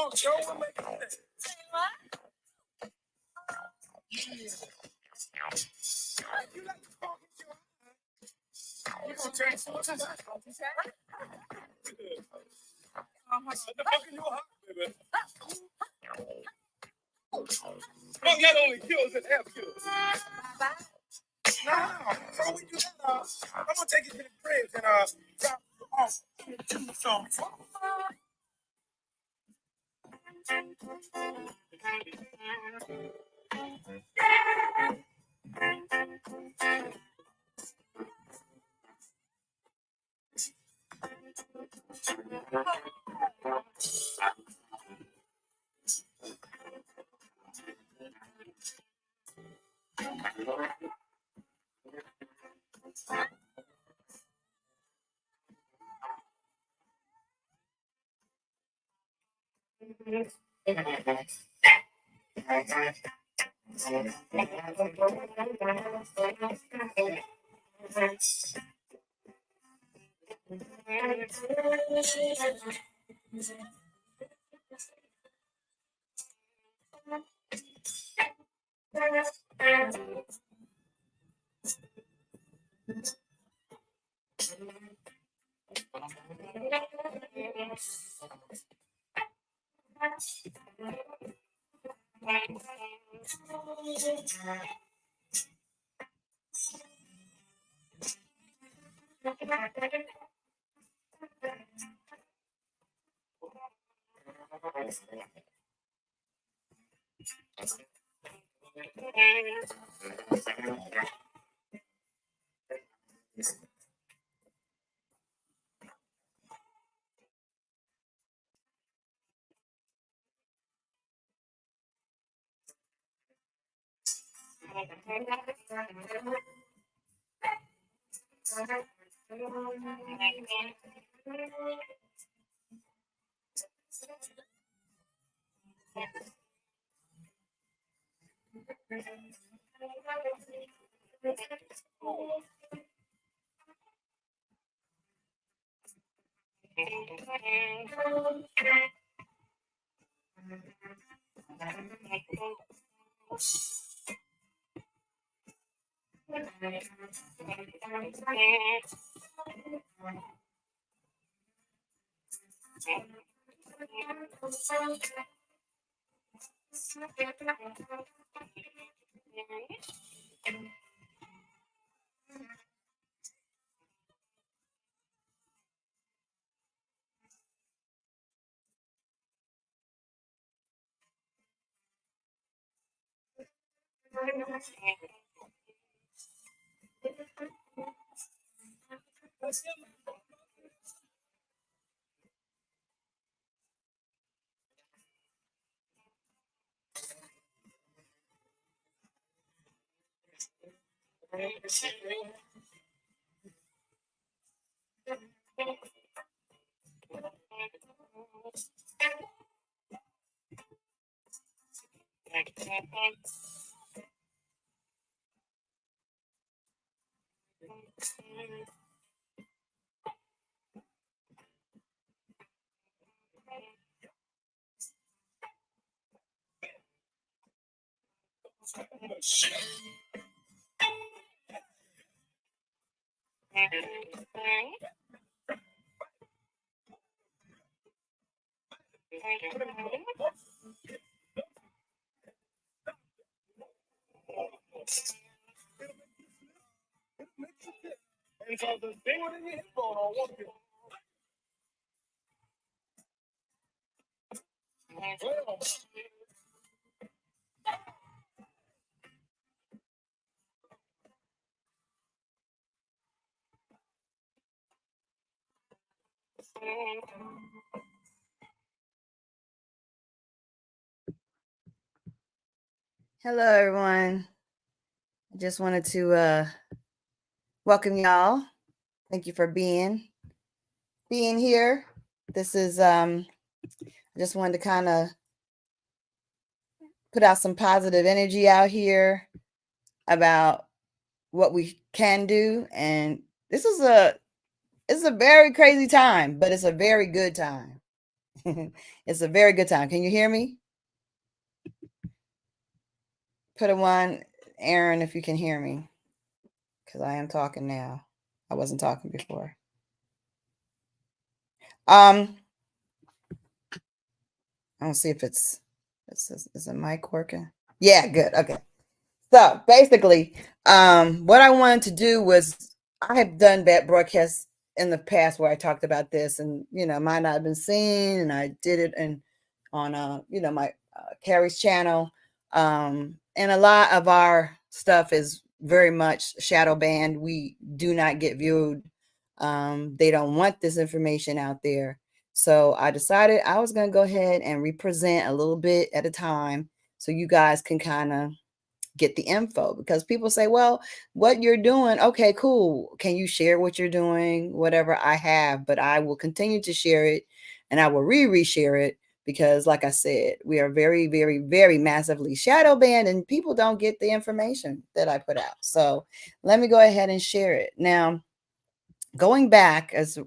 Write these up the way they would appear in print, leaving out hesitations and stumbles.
Oh, show will make it. You like to talk with your we're gonna change some of that. The fuck in your heart, baby. Smoke not only kills, it helps kills. Nah, before we do that, I'm gonna take you to the crib and drop you off to some. And so the thing with the headphone on one thing. Well, hello, everyone. I just wanted to welcome y'all. Thank you for being here. This is I just wanted to kind of put out some positive energy out here about what we can do, and it's a very crazy time, but it's a very good time. It's a very good time. Can you hear me? Put a one, Aaron, if you can hear me, because I am talking now. I wasn't talking before. I don't see if is the mic working? Yeah, good. Okay. So basically, what I wanted to do was I have done that broadcast in the past where I talked about this, and might not have been seen, and I did it on my Carrie's channel, and a lot of our stuff is very much shadow banned. We do not get viewed. They don't want this information out there. So I decided I was going to go ahead and represent a little bit at a time so you guys can kind of get the info, because people say, well, what you're doing, okay, cool. Can you share what you're doing? Whatever I have, but I will continue to share it, and I will reshare it, because like I said, we are very, very, very massively shadow banned, and people don't get the information that I put out. So let me go ahead and share it. Now, going back as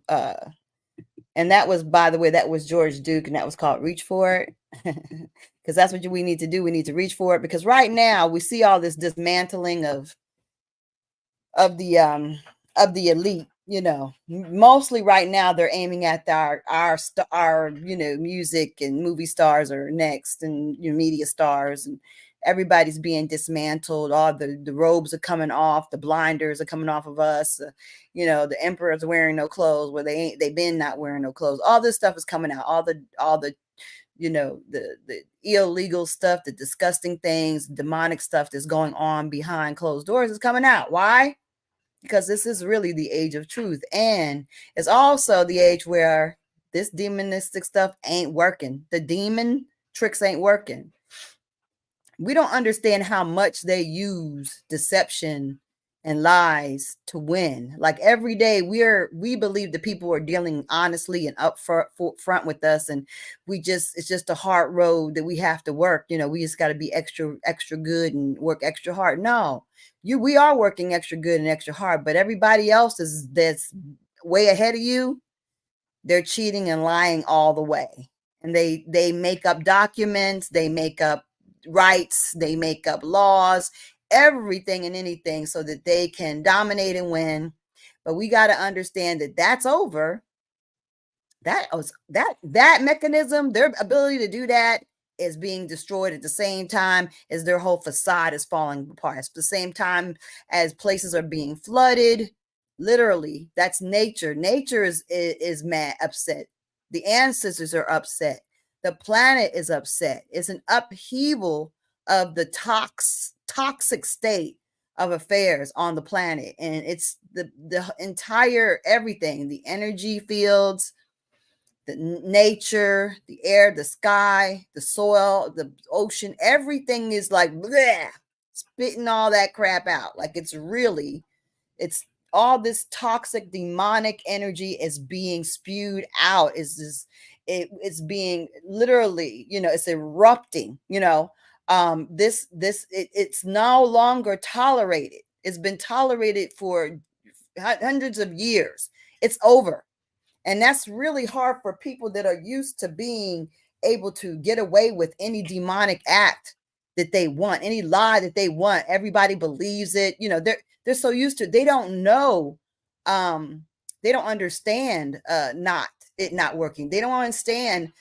and that was, by the way, that was George Duke, and that was called Reach For It. Because that's what we need to do. We need to reach for it, because right now we see all this dismantling of the elite. Mostly right now they're aiming at our music and movie stars are next, and media stars, and everybody's being dismantled. All the robes are coming off, the blinders are coming off of us. The emperor's wearing no clothes where they've been not wearing no clothes. All this stuff is coming out. All the the illegal stuff, the disgusting things, demonic stuff that's going on behind closed doors is coming out. Why? Because this is really the age of truth, and it's also the age where this demonistic stuff ain't working. The demon tricks ain't working. We don't understand how much they use deception and lies to win. Like every day we believe the people are dealing honestly and up front with us, and it's just a hard road that we have to work. We just got to be extra good and work extra hard. No, we are working extra good and extra hard, but everybody else that's way ahead of you, they're cheating and lying all the way. And they make up documents, they make up rights, they make up laws, everything and anything, so that they can dominate and win. But we got to understand that that's over. That mechanism, their ability to do that, is being destroyed at the same time as their whole facade is falling apart. At the same time as places are being flooded. Literally, that's nature. Nature is mad, upset. The ancestors are upset. The planet is upset. It's an upheaval of the toxic state of affairs on the planet, and it's the entire everything, the energy fields, the nature, the air, the sky, the soil, the ocean, everything is like bleh, spitting all that crap out. Like it's all this toxic demonic energy is being spewed out. It's being literally, it's erupting, it's no longer tolerated. It's been tolerated for hundreds of years. It's over. And that's really hard for people that are used to being able to get away with any demonic act that they want, any lie that they want. Everybody believes it. They're so used to it. They don't know. They don't understand not working. They don't understand,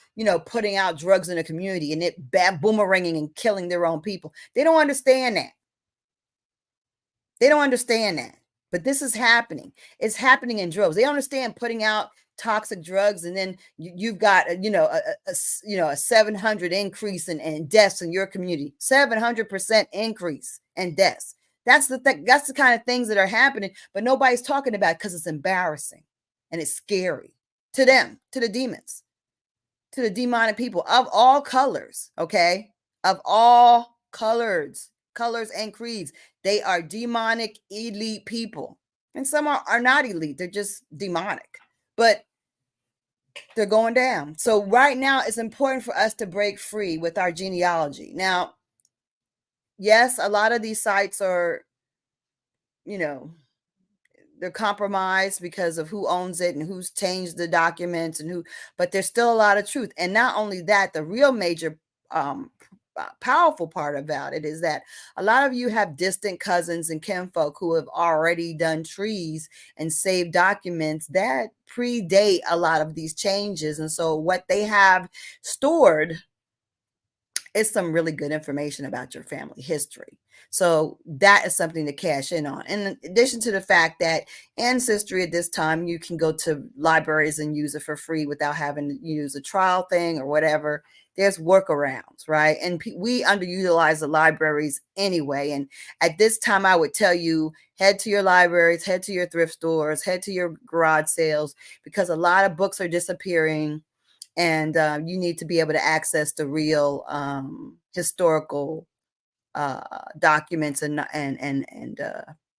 putting out drugs in a community and it boomeranging and killing their own people. They don't understand that. They don't understand that. But this is happening. It's happening in droves. They understand putting out toxic drugs, and then you've got a 700 increase in deaths in your community. 700% increase in deaths. That's the kind of things that are happening, but nobody's talking about it because it's embarrassing and it's scary to them, to the demons, to the demonic people of all colors. Okay, of all colors and creeds. They are demonic, elite people. And some are not elite. They're just demonic. But they're going down. So right now, it's important for us to break free with our genealogy. Now, yes, a lot of these sites are, they're compromised because of who owns it and who's changed the documents and who, but there's still a lot of truth. And not only that, the real major powerful part about it is that a lot of you have distant cousins and kinfolk who have already done trees and saved documents that predate a lot of these changes. And so what they have stored is some really good information about your family history. So that is something to cash in on. In addition to the fact that Ancestry at this time, you can go to libraries and use it for free without having to use a trial thing or whatever. There's workarounds, right? And we underutilize the libraries anyway. And at this time, I would tell you, head to your libraries, head to your thrift stores, head to your garage sales, because a lot of books are disappearing. And you need to be able to access the real historical documents and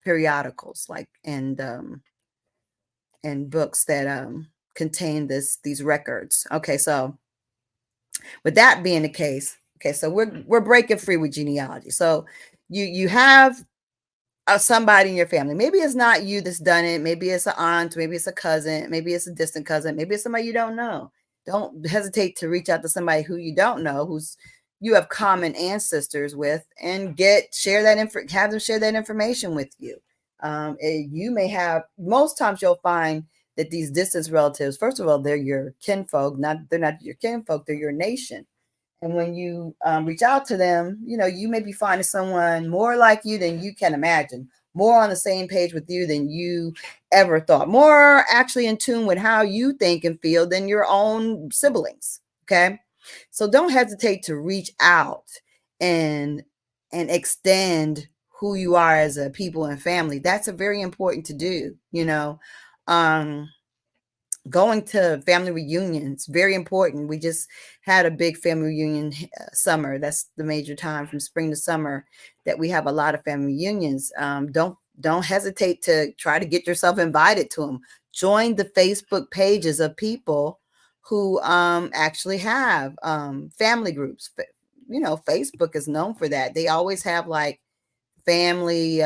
periodicals, like and books that contain these records. Okay, so with that being the case, okay, so we're breaking free with genealogy. So you have somebody in your family. Maybe it's not you that's done it. Maybe it's an aunt. Maybe it's a cousin. Maybe it's a distant cousin. Maybe it's somebody you don't know. Don't hesitate to reach out to somebody who you don't know, who's you have common ancestors with, and share that have them share that information with you. You may have, most times you'll find that these distant relatives, first of all, they're your kinfolk. They're not your kinfolk. They're your nation. And when you reach out to them, you may be finding someone more like you than you can imagine, more on the same page with you than you ever thought, more actually in tune with how you think and feel than your own siblings. Okay. So don't hesitate to reach out and extend who you are as a people and family. That's a very important to do, going to family reunions, very important. We just had a big family reunion summer. That's the major time from spring to summer that we have a lot of family reunions. Don't hesitate to try to get yourself invited to them. Join the Facebook pages of people who actually have family groups. Facebook is known for that. They always have like family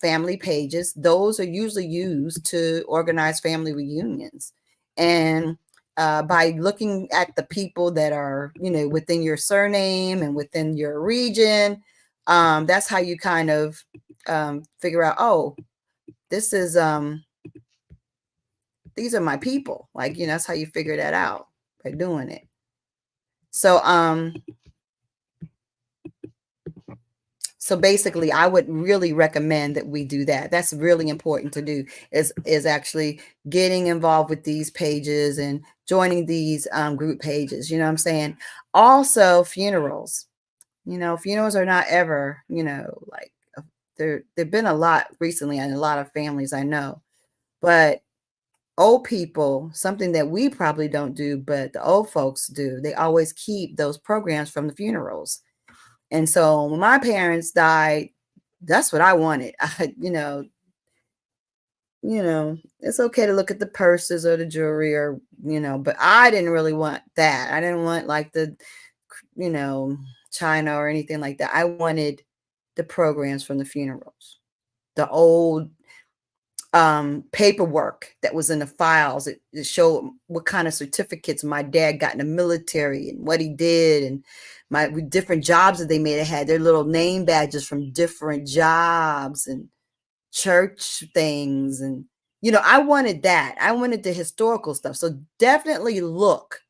family pages. Those are usually used to organize family reunions. And by looking at the people that are within your surname and within your region, that's how you kind of figure out, oh, this is these are my people. Like, that's how you figure that out, by doing it. So basically, I would really recommend that we do that. That's really important to do, is actually getting involved with these pages and joining these group pages. You know what I'm saying? Also, funerals. Funerals are not ever, like there've been a lot recently in a lot of families I know. But old people, something that we probably don't do, but the old folks do, they always keep those programs from the funerals. And so when my parents died, that's what I wanted. It's okay to look at the purses or the jewelry or, but I didn't really want that. I didn't want like the, China or anything like that. I wanted the programs from the funerals, the old paperwork that was in the files. It showed what kind of certificates my dad got in the military and what he did, and with different jobs that they made. It had their little name badges from different jobs and church things. And, I wanted that. I wanted the historical stuff. So definitely look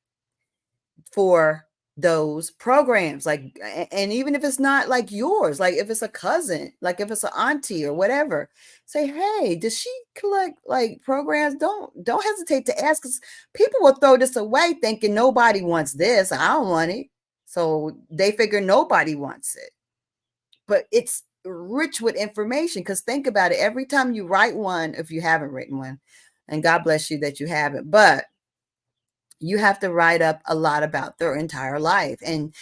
for those programs, like, and even if it's not like yours, like if it's a cousin, like if it's an auntie or whatever, say, hey, does she collect like programs? Don't hesitate to ask, because people will throw this away thinking nobody wants this. I don't want it. So they figure nobody wants it. But it's rich with information, because think about it. Every time you write one, if you haven't written one, and God bless you that you haven't, but you have to write up a lot about their entire life. And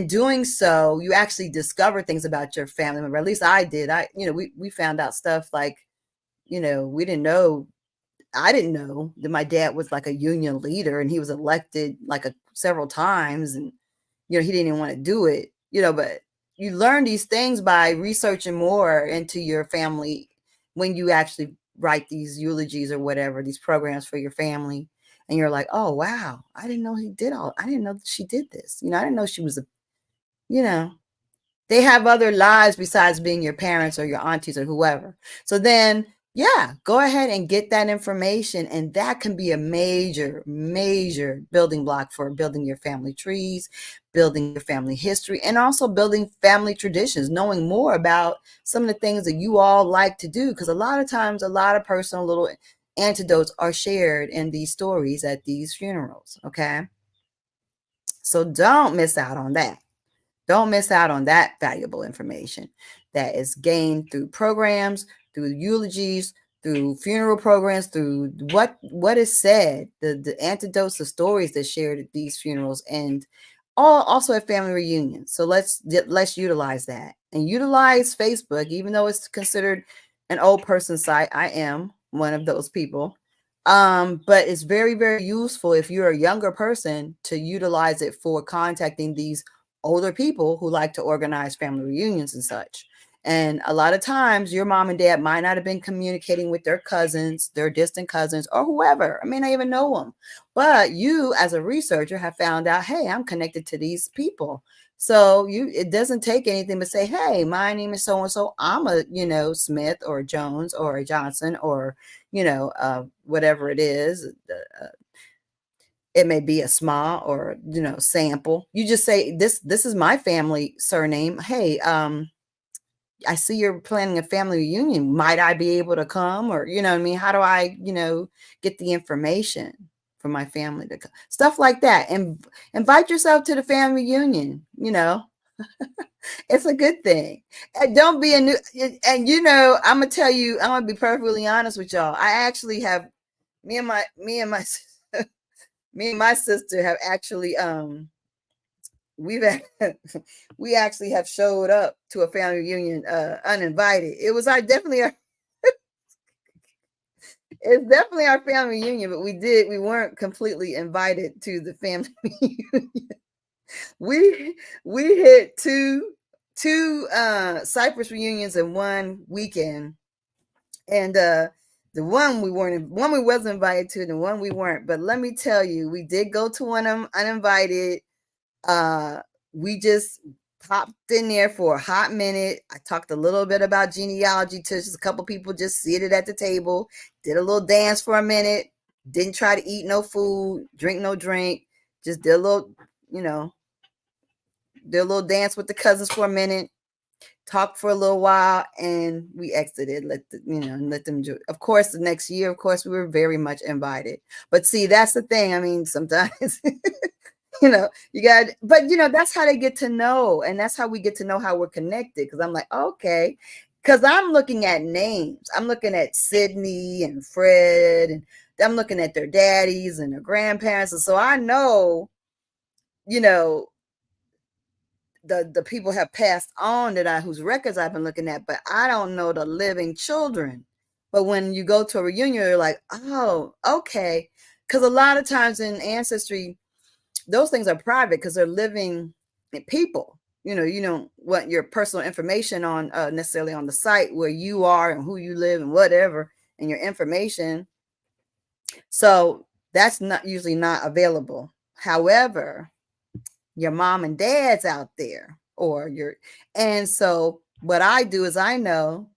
doing so, you actually discover things about your family member. At least I did. We found out stuff like, we didn't know. I didn't know that my dad was like a union leader, and he was elected like several times, and, he didn't even want to do it, but you learn these things by researching more into your family when you actually write these eulogies or whatever, these programs for your family, and you're like, oh wow, I didn't know I didn't know she did this. I didn't know she was you know, they have other lives besides being your parents or your aunties or whoever. So then, yeah, go ahead and get that information. And that can be a major, major building block for building your family trees, building your family history, and also building family traditions, knowing more about some of the things that you all like to do. Because a lot of times, a lot of personal little antidotes are shared in these stories at these funerals. Okay. So don't miss out on that. Don't miss out on that valuable information that is gained through programs, through eulogies, through funeral programs, through what is said, the antidotes, the stories that shared at these funerals, and also at family reunions. So let's utilize that and utilize Facebook, even though it's considered an old person site. I am one of those people. But it's very, very useful if you're a younger person to utilize it for contacting these older people who like to organize family reunions and such. And a lot of times your mom and dad might not have been communicating with their cousins, their distant cousins, or whoever. I may not even know them. But you, as a researcher, have found out, hey, I'm connected to these people. So it doesn't take anything but say, hey, my name is so and so. I'm a, Smith or Jones or a Johnson or, whatever it is. It may be a small or, sample. You just say, this is my family surname. Hey, I see you're planning a family reunion. Might I be able to come? Or, you know what I mean? How do I, get the information for my family to come? Stuff like that. And invite yourself to the family reunion, It's a good thing. And don't be and I'm gonna tell you, I'm gonna be perfectly honest with y'all. I actually have me and my me and my sister have actually we've we actually have showed up to a family reunion uninvited. It was it's definitely our family reunion, but we weren't completely invited to the family reunion. We hit two Cypress reunions in one weekend, and the one we wasn't invited to, the one we weren't. But let me tell you, we did go to one of them uninvited. We just popped in there for a hot minute. I talked a little bit about genealogy to just a couple people just seated at the table, did a little dance for a minute, didn't try to eat no food, drink no drink, just did a little, did a little dance with the cousins for a minute, talked for a little while, and we exited. Let them enjoy. Of course, the next year, of course, we were very much invited. But see, that's the thing. I mean, sometimes you got, but that's how they get to know, and that's how we get to know how we're connected. Because I'm like, okay, because I'm looking at names. I'm looking at Sydney and Fred, and I'm looking at their daddies and their grandparents, and so I know, the people have passed on whose records I've been looking at, but I don't know the living children. But when you go to a reunion, you're like, oh, okay. Because a lot of times in ancestry, those things are private because they're living people. You don't want your personal information on necessarily on the site where you are and who you live and whatever, and your information. So that's not usually not available. However, your mom and dad's out there, and so what I do is I know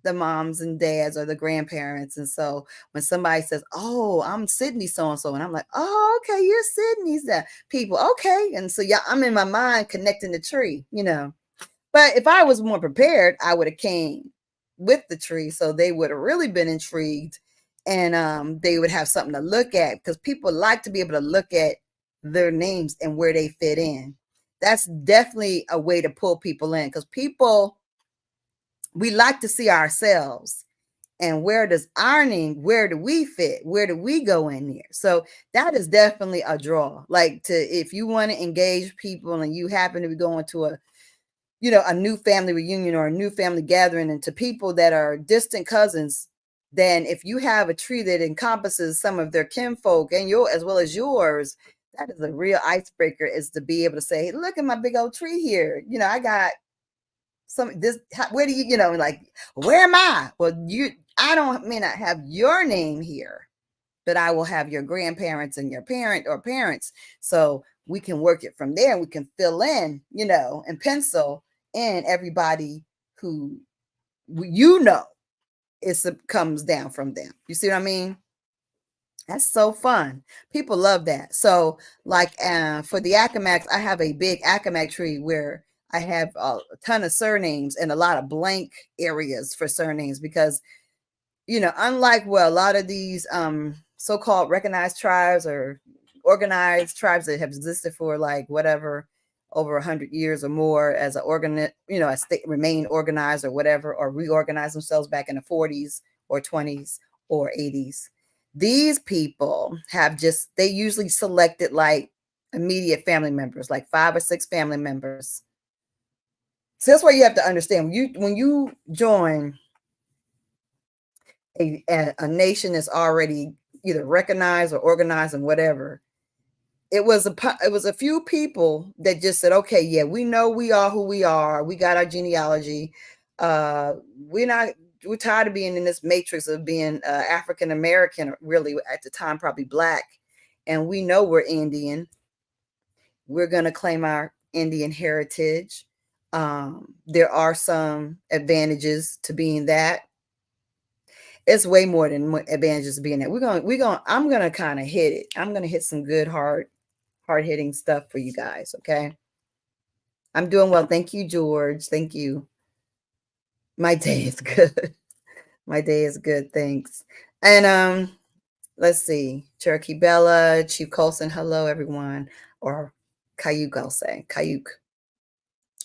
the moms and dads or the grandparents. And so when somebody says, oh, I'm Sydney so-and-so, and I'm like, oh, okay, you're Sydney's that people. Okay. And so yeah, I'm in my mind connecting the tree, But if I was more prepared, I would have came with the tree. So they would have really been intrigued, and they would have something to look at, because people like to be able to look at their names and where they fit in. That's definitely a way to pull people in, because we like to see ourselves, and where do we fit? Where do we go in there? So that is definitely a draw. Like, if you want to engage people and you happen to be going to a new family reunion or a new family gathering, and to people that are distant cousins, then if you have a tree that encompasses some of their kinfolk and as well as yours, that is a real icebreaker, is to be able to say, hey, look at my big old tree here. I got where do you know, like, where am I? Well, I may not have your name here, but I will have your grandparents and your parent or parents. So we can work it from there and we can fill in, and pencil in everybody who it comes down from them. You see what I mean? That's so fun. People love that. So, like, for the Accomacs, I have a big Accomac tree where I have a ton of surnames and a lot of blank areas for surnames because, unlike a lot of these so-called recognized tribes or organized tribes that have existed for like whatever over 100 years or more as a state remain organized or whatever, or reorganize themselves back in the 40s or 20s or 80s. These people they usually selected like immediate family members, like 5 or 6 family members. So that's why you have to understand when you join a nation that's already either recognized or organized and whatever. It was a few people that just said, okay, yeah, we know we are who we are. We got our genealogy. We're tired of being in this matrix of being African American, really at the time probably Black, and we know we're Indian. We're going to claim our Indian heritage. There are some advantages to being that. It's way more than advantages of being that. I'm gonna kind of hit it. I'm gonna hit some good hard hitting stuff for you guys. Okay. I'm doing well. Thank you, George. Thank you. My day is good. My day is good. Thanks. And let's see. Cherokee Bella, Chief Colson. Hello, everyone. Or Kayuk, I'll say. Kayuk.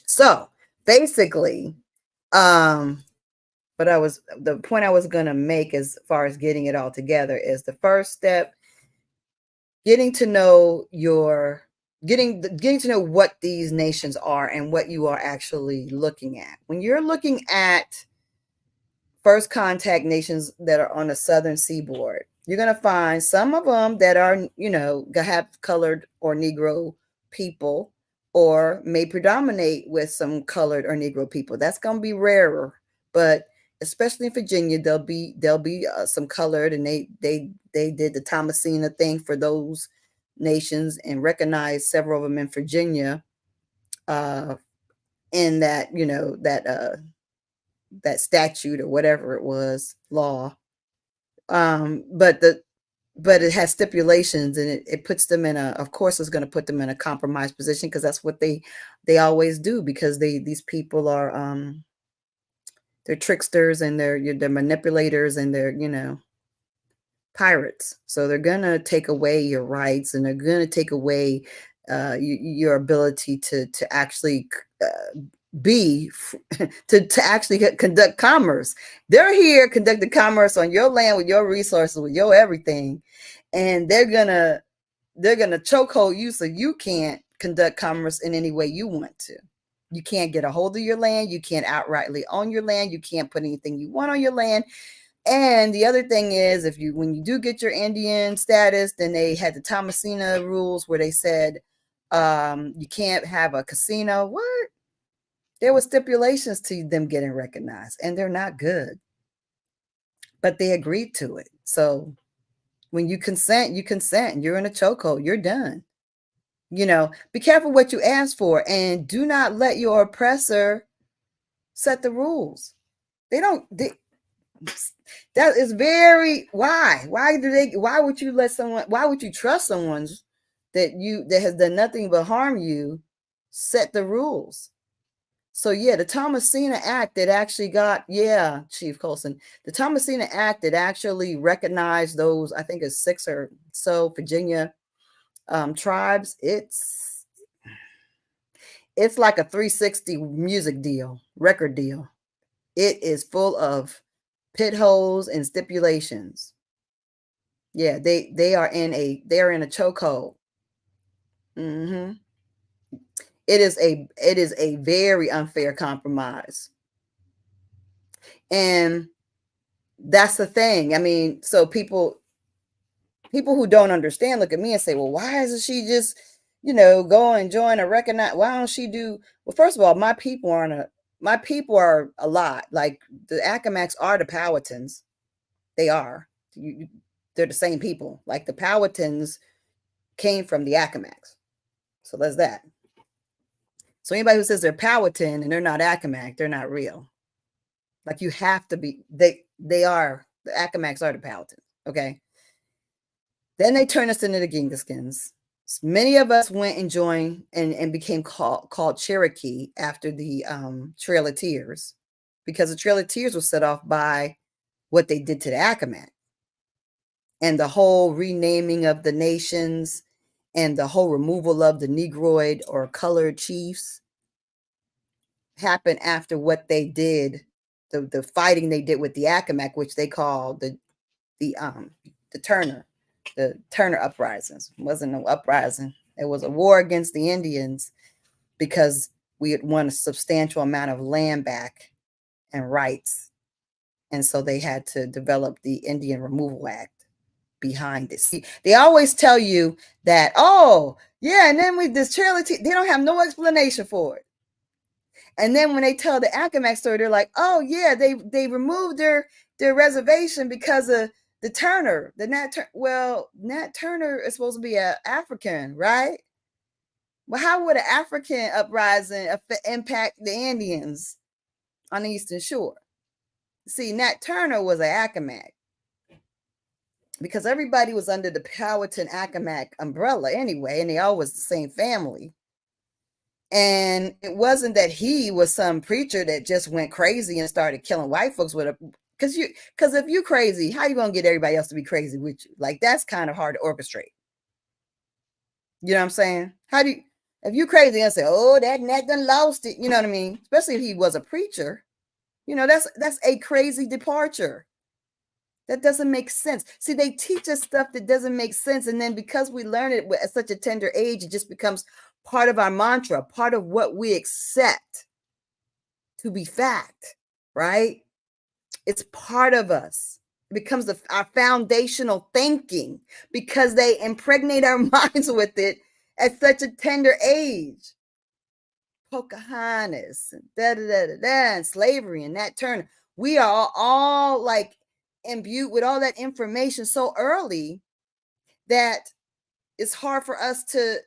So basically, but the point I was going to make as far as getting it all together is the first step, getting to know what these nations are and what you are actually looking at. When you're looking at first contact nations that are on the southern seaboard, you're going to find some of them that are, have colored or Negro people, or may predominate with some colored or Negro people. That's going to be rarer, but especially in Virginia, there'll be some colored, and they did the Thomasina thing for those nations and recognized several of them in Virginia, in that that statute or whatever it was law, but it has stipulations, and it puts them of course it's going to put them in a compromised position, because that's what they always do, because these people are they're tricksters, and they're manipulators, and they're pirates. So they're gonna take away your rights, and they're gonna take away your ability to actually to actually conduct commerce. They're here conducting commerce on your land with your resources, with your everything, and they're gonna chokehold you so you can't conduct commerce in any way you want to. You can't get a hold of your land. You can't outrightly own your land. You can't put anything you want on your land. And the other thing is, when you do get your Indian status, then they had the Thomasina rules where they said you can't have a casino. What? There were stipulations to them getting recognized, and they're not good. But they agreed to it. So when you consent, you consent. You're in a chokehold. You're done. Be careful what you ask for, and do not let your oppressor set the rules. That is why would you trust someone that has done nothing but harm you set the rules? So yeah, the Thomasina Act that actually Chief Colson, the Thomasina Act that actually recognized those, I think it's 6 or so Virginia tribes. It's like a 360 record deal. It is full of pit holes and stipulations. Yeah, they are in a chokehold. Mm-hmm. It is a very unfair compromise. And that's the thing. I mean, so people who don't understand look at me and say, well, why isn't she just, go and join a recognize? Why don't she do? Well, first of all, my people aren't my people are a lot. Like the Accomacs are the Powhatans. They are. They're the same people. Like the Powhatans came from the Accomacs. So that's that. So anybody who says they're Powhatan and they're not Accomac, they're not real. Like you have to be. They are the Accomacs are the Powhatans. Okay. Then they turned us into the Genghis. Many of us went and joined and became called Cherokee after the Trail of Tears, because the Trail of Tears was set off by what they did to the Accomac. And the whole renaming of the nations and the whole removal of the Negroid or colored chiefs happened after what they did, the fighting they did with the Accomac, which they call the Turner uprisings. It wasn't no uprising. It was a war against the Indians because we had won a substantial amount of land back and rights. And so they had to develop the Indian Removal Act behind it. See, they always tell you that, oh, yeah, and then with this charity, they don't have no explanation for it. And then when they tell the Accomac story, they're like, oh, yeah, they removed their reservation because of the Turner, the Nat Turner. Well, Nat Turner is supposed to be an African, right? Well, how would an African uprising impact the Indians on the Eastern Shore? See, Nat Turner was an Accomac because everybody was under the Powhatan Accomac umbrella anyway, and they all was the same family. And it wasn't that he was some preacher that just went crazy and started killing white folks with a, because if you crazy, how you gonna get everybody else to be crazy with you? Like that's kind of hard to orchestrate. You know what I'm saying? How do you, if you crazy and say, oh, that Nat done lost it, you know what I mean? Especially if he was a preacher, you know, that's a crazy departure. That doesn't make sense. See, they teach us stuff that doesn't make sense. And then because we learn it at such a tender age, it just becomes part of our mantra, part of what we accept to be fact, right? It's part of us. It becomes our foundational thinking because they impregnate our minds with it at such a tender age. Pocahontas, and slavery and Nat Turner. We are all like imbued with all that information so early that it's hard for us to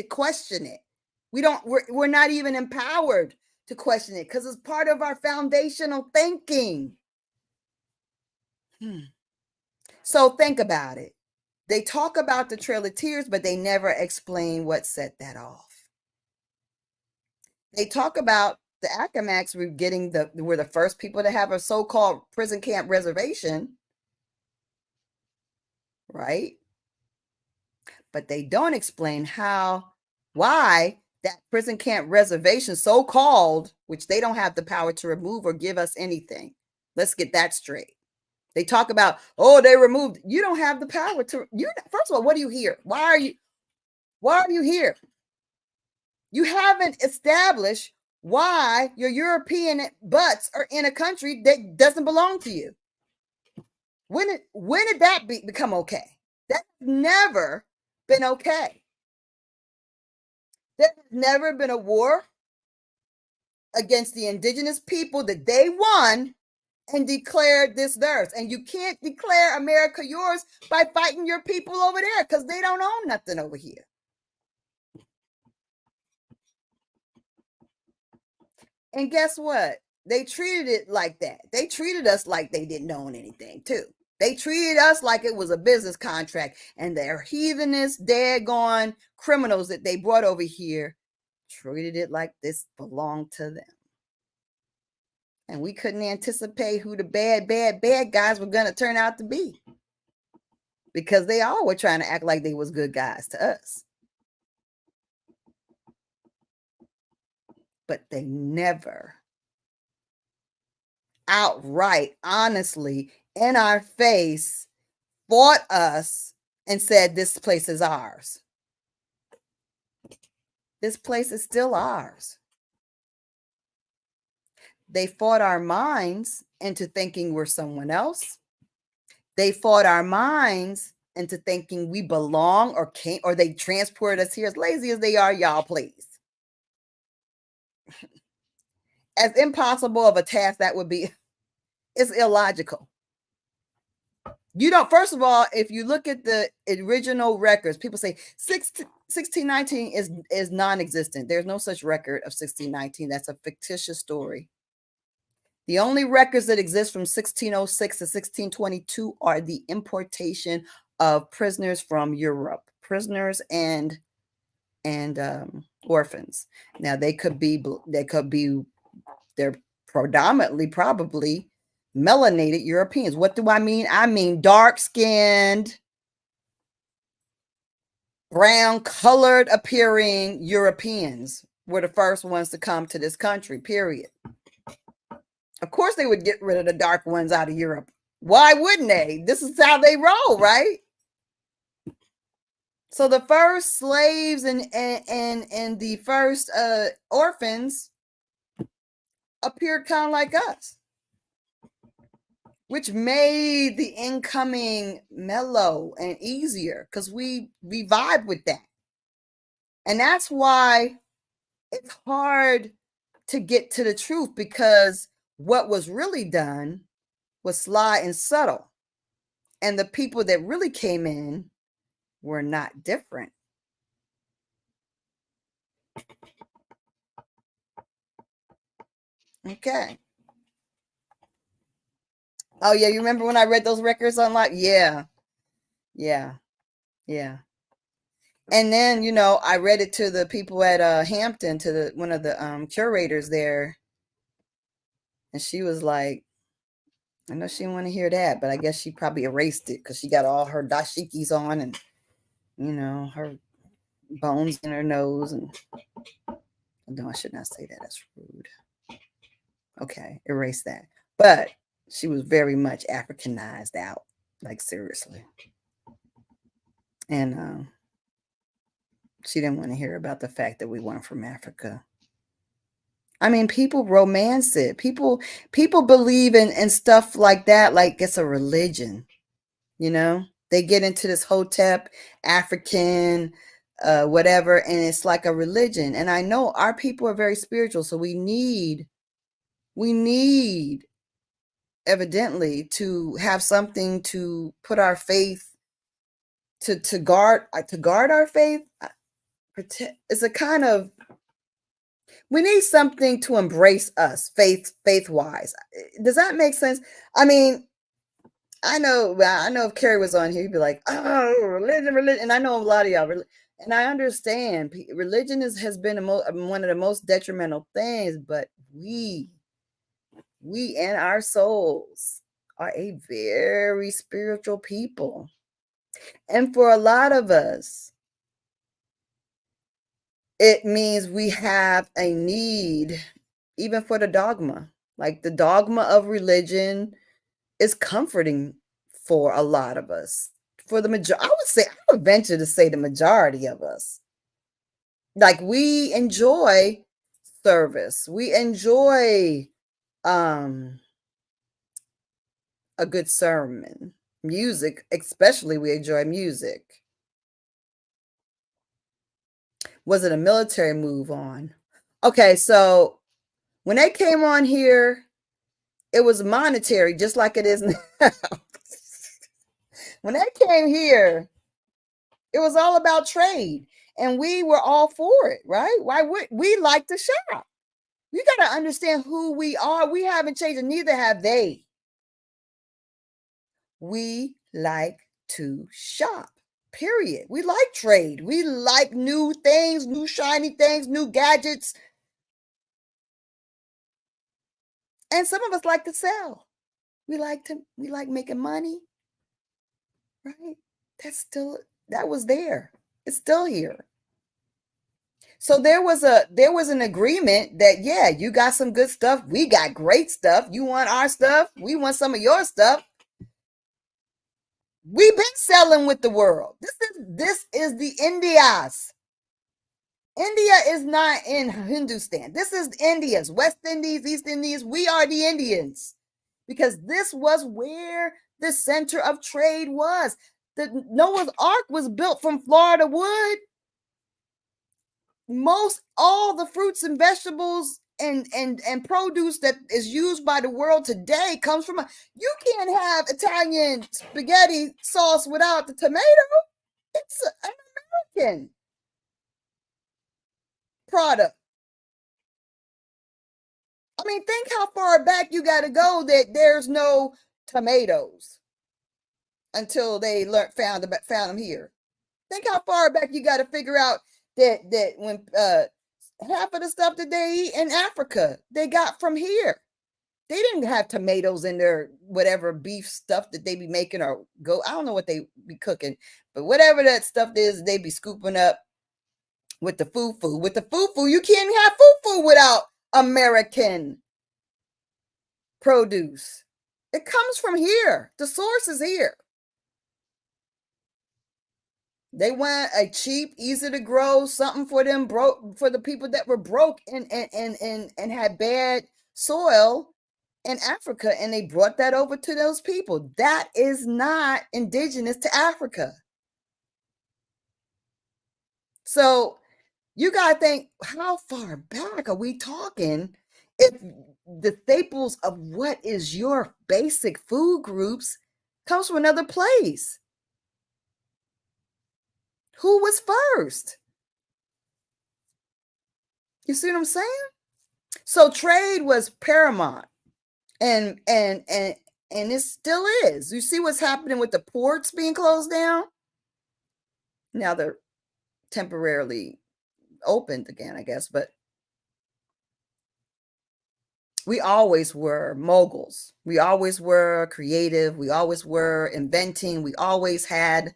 question it. We're not even empowered to question it because it's part of our foundational thinking. So think about it. They talk about the Trail of Tears, but they never explain what set that off. They talk about the Accomacs were the first people to have a so-called prison camp reservation, right? But they don't explain why that prison camp reservation, so-called, which they don't have the power to remove or give us anything. Let's get that straight. They talk about, oh, they removed. You don't have the power to. First of all, what do you hear? Why are you here? You haven't established why your European butts are in a country that doesn't belong to you. When did that become okay? That's never been okay. There's never been a war against the indigenous people that they won and declared this theirs. And you can't declare America yours by fighting your people over there because they don't own nothing over here. And guess what? They treated it like that. They treated us like they didn't own anything too. They treated us like it was a business contract, and their heathenist, daggone criminals that they brought over here treated it like this belonged to them. And we couldn't anticipate who the bad guys were going to turn out to be, because they all were trying to act like they was good guys to us. But they never outright, honestly, in our face, fought us and said, this place is ours. This place is still ours. They fought our minds into thinking we're someone else. They fought our minds into thinking we belong or can't, or they transported us here, as lazy as they are, y'all, please. as impossible of a task that would be. It's illogical. You don't, first of all, if you look at the original records, people say 1619 is non-existent. There's no such record of 1619. That's a fictitious story. The only records that exist from 1606 to 1622 are the importation of prisoners from Europe, prisoners and orphans. Now they're predominantly probably melanated Europeans. What do I mean? I mean dark-skinned, brown-colored appearing Europeans were the first ones to come to this country, period. Of course they would get rid of the dark ones out of Europe. Why wouldn't they? This is how they roll, right? So the first slaves and the first orphans appeared kind of like us, which made the incoming mellow and easier because we vibe with that. And that's why it's hard to get to the truth, because what was really done was sly and subtle. And the people that really came in were not different. Okay. Oh, yeah. You remember when I read those records online? Yeah. Yeah. Yeah. And then, you know, I read it to the people at Hampton, to one of the curators there. And she was like, I know she didn't want to hear that, but I guess she probably erased it because she got all her dashikis on and, you know, her bones in her nose. And no, I should not say that. That's rude. Okay, erase that. But she was very much Africanized out, like seriously. And she didn't want to hear about the fact that we weren't from Africa. I mean, people romance it. People believe in stuff like that, like it's a religion. You know, they get into this Hotep, African, whatever, and it's like a religion. And I know our people are very spiritual, so we need evidently to have something to put our faith to guard our faith. It's a kind of, we need something to embrace us faith wise. Does that make sense? I mean, I know if Carrie was on here, he'd be like, oh, religion. And I know a lot of y'all, and I understand religion has been one of the most detrimental things, but we and our souls are a very spiritual people. And for a lot of us, it means we have a need, even for the dogma. Like the dogma of religion is comforting for a lot of us. For the majority, I would venture to say the majority of us. Like we enjoy service. We enjoy a good sermon. Music, especially, we enjoy music. Was it a military move on? Okay, so when they came on here, it was monetary, just like it is now. When they came here, it was all about trade, and we were all for it, right? Why would we like to shop? You got to understand who we are. We haven't changed, and neither have they. We like to shop, period. We like trade. We like new things, new shiny things, new gadgets. And some of us like to sell. We like making money, right? That was there. It's still here. So there was an agreement that, yeah, you got some good stuff. We got great stuff. You want our stuff. We want some of your stuff. We've been selling with the world. This is the Indias. India is not in Hindustan. This is India's, West Indies, East Indies. We are the Indians, because this was where the center of trade was. The Noah's Ark was built from Florida wood. All the fruits and vegetables and produce that is used by the world today comes from you can't have Italian spaghetti sauce without the tomato. It's an American product. I mean, think how far back you got to go that there's no tomatoes until they found them here. Think how far back you got to figure out that when half of the stuff that they eat in Africa they got from here. They didn't have tomatoes in their whatever beef stuff that they be making or go. I don't know what they be cooking, but whatever that stuff is, they be scooping up with the fufu. With the fufu, you can't have fufu without American produce. It comes from here. The source is here. They want a cheap, easy to grow something for them broke for the people that were broke and had bad soil in Africa, and they brought that over to those people. That is not indigenous to Africa. So you got to think, how far back are we talking if the staples of what is your basic food groups comes from another place? Who was first? You see what I'm saying? So trade was paramount, and it still is. You see what's happening with the ports being closed down? Now they're temporarily opened again, I guess, but we always were moguls. We always were creative. We always were inventing. We always had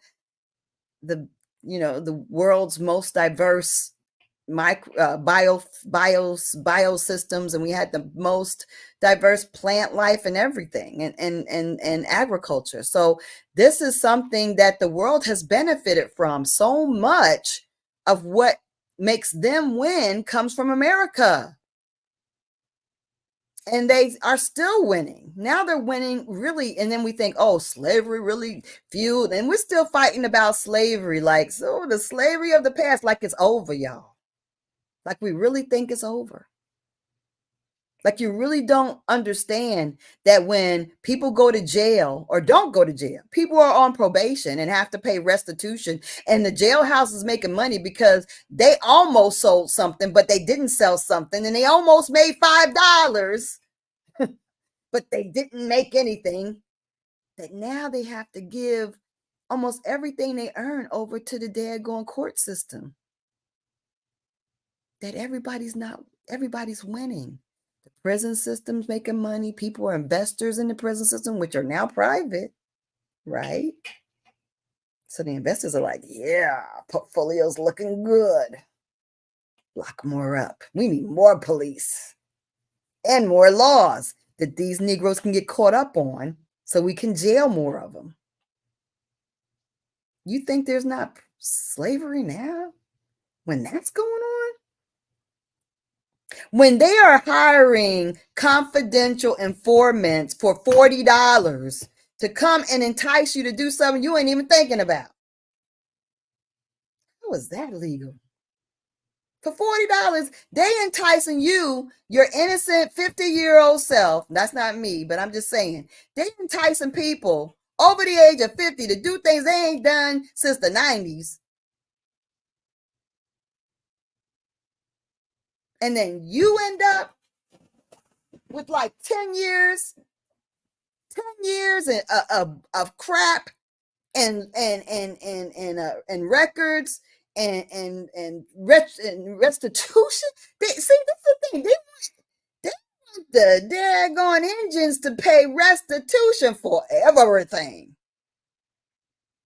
the world's most diverse biosystems, and we had the most diverse plant life and everything, and agriculture. So this is something that the world has benefited from. So much of what makes them win comes from America. And they are still winning. Now they're winning really. And then we think, oh, slavery really fueled. And we're still fighting about slavery. Like, so the slavery of the past, like it's over, y'all. Like we really think it's over. Like you really don't understand that when people go to jail or don't go to jail, people are on probation and have to pay restitution. And the jailhouse is making money because they almost sold something, but they didn't sell something. And they almost made $5, but they didn't make anything. That now they have to give almost everything they earn over to the daggone court system. That everybody's winning. The prison system's making money. People are investors in the prison system, which are now private, right? So the investors are like, yeah, portfolio's looking good. Lock more up. We need more police and more laws that these Negroes can get caught up on so we can jail more of them. You think there's not slavery now when that's going on? When they are hiring confidential informants for $40 to come and entice you to do something you ain't even thinking about. How is that legal? For $40, they enticing you, your innocent 50-year-old self. That's not me, but I'm just saying. They enticing people over the age of 50 to do things they ain't done since the 90s. And then you end up with like 10 years of crap and records and restitution. That's the thing. They want the daggone engines to pay restitution for everything.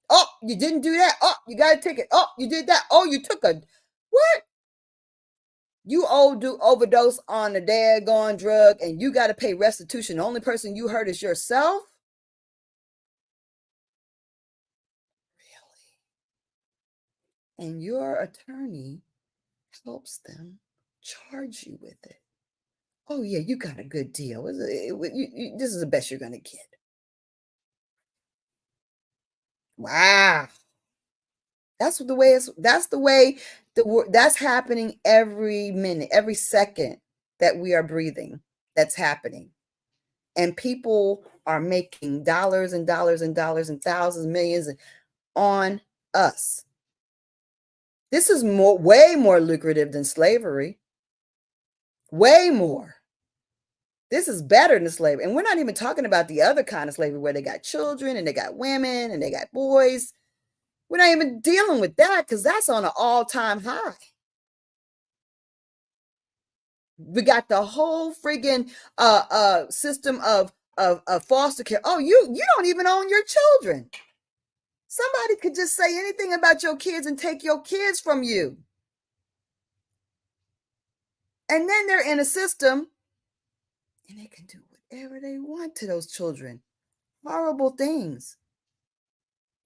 Oh, you didn't do that. Oh, you got a ticket. Oh, you did that. Oh, you took a what? You overdose on a daggone drug and you got to pay restitution. The only person you hurt is yourself? Really? And your attorney helps them charge you with it. Oh, yeah, you got a good deal. This is the best you're going to get. Wow. That's the way that's happening every minute, every second. that we are breathing that's happening. And people are making dollars and dollars and dollars and thousands, millions on us. This is way more lucrative than slavery. Way more. This is better than slavery. And we're not even talking about the other kind of slavery where they got children and they got women and they got boys. We're not even dealing with that because that's on an all-time high. We got the whole friggin' system of foster care. Oh, you don't even own your children. Somebody could just say anything about your kids and take your kids from you. And then they're in a system and they can do whatever they want to those children. Horrible things.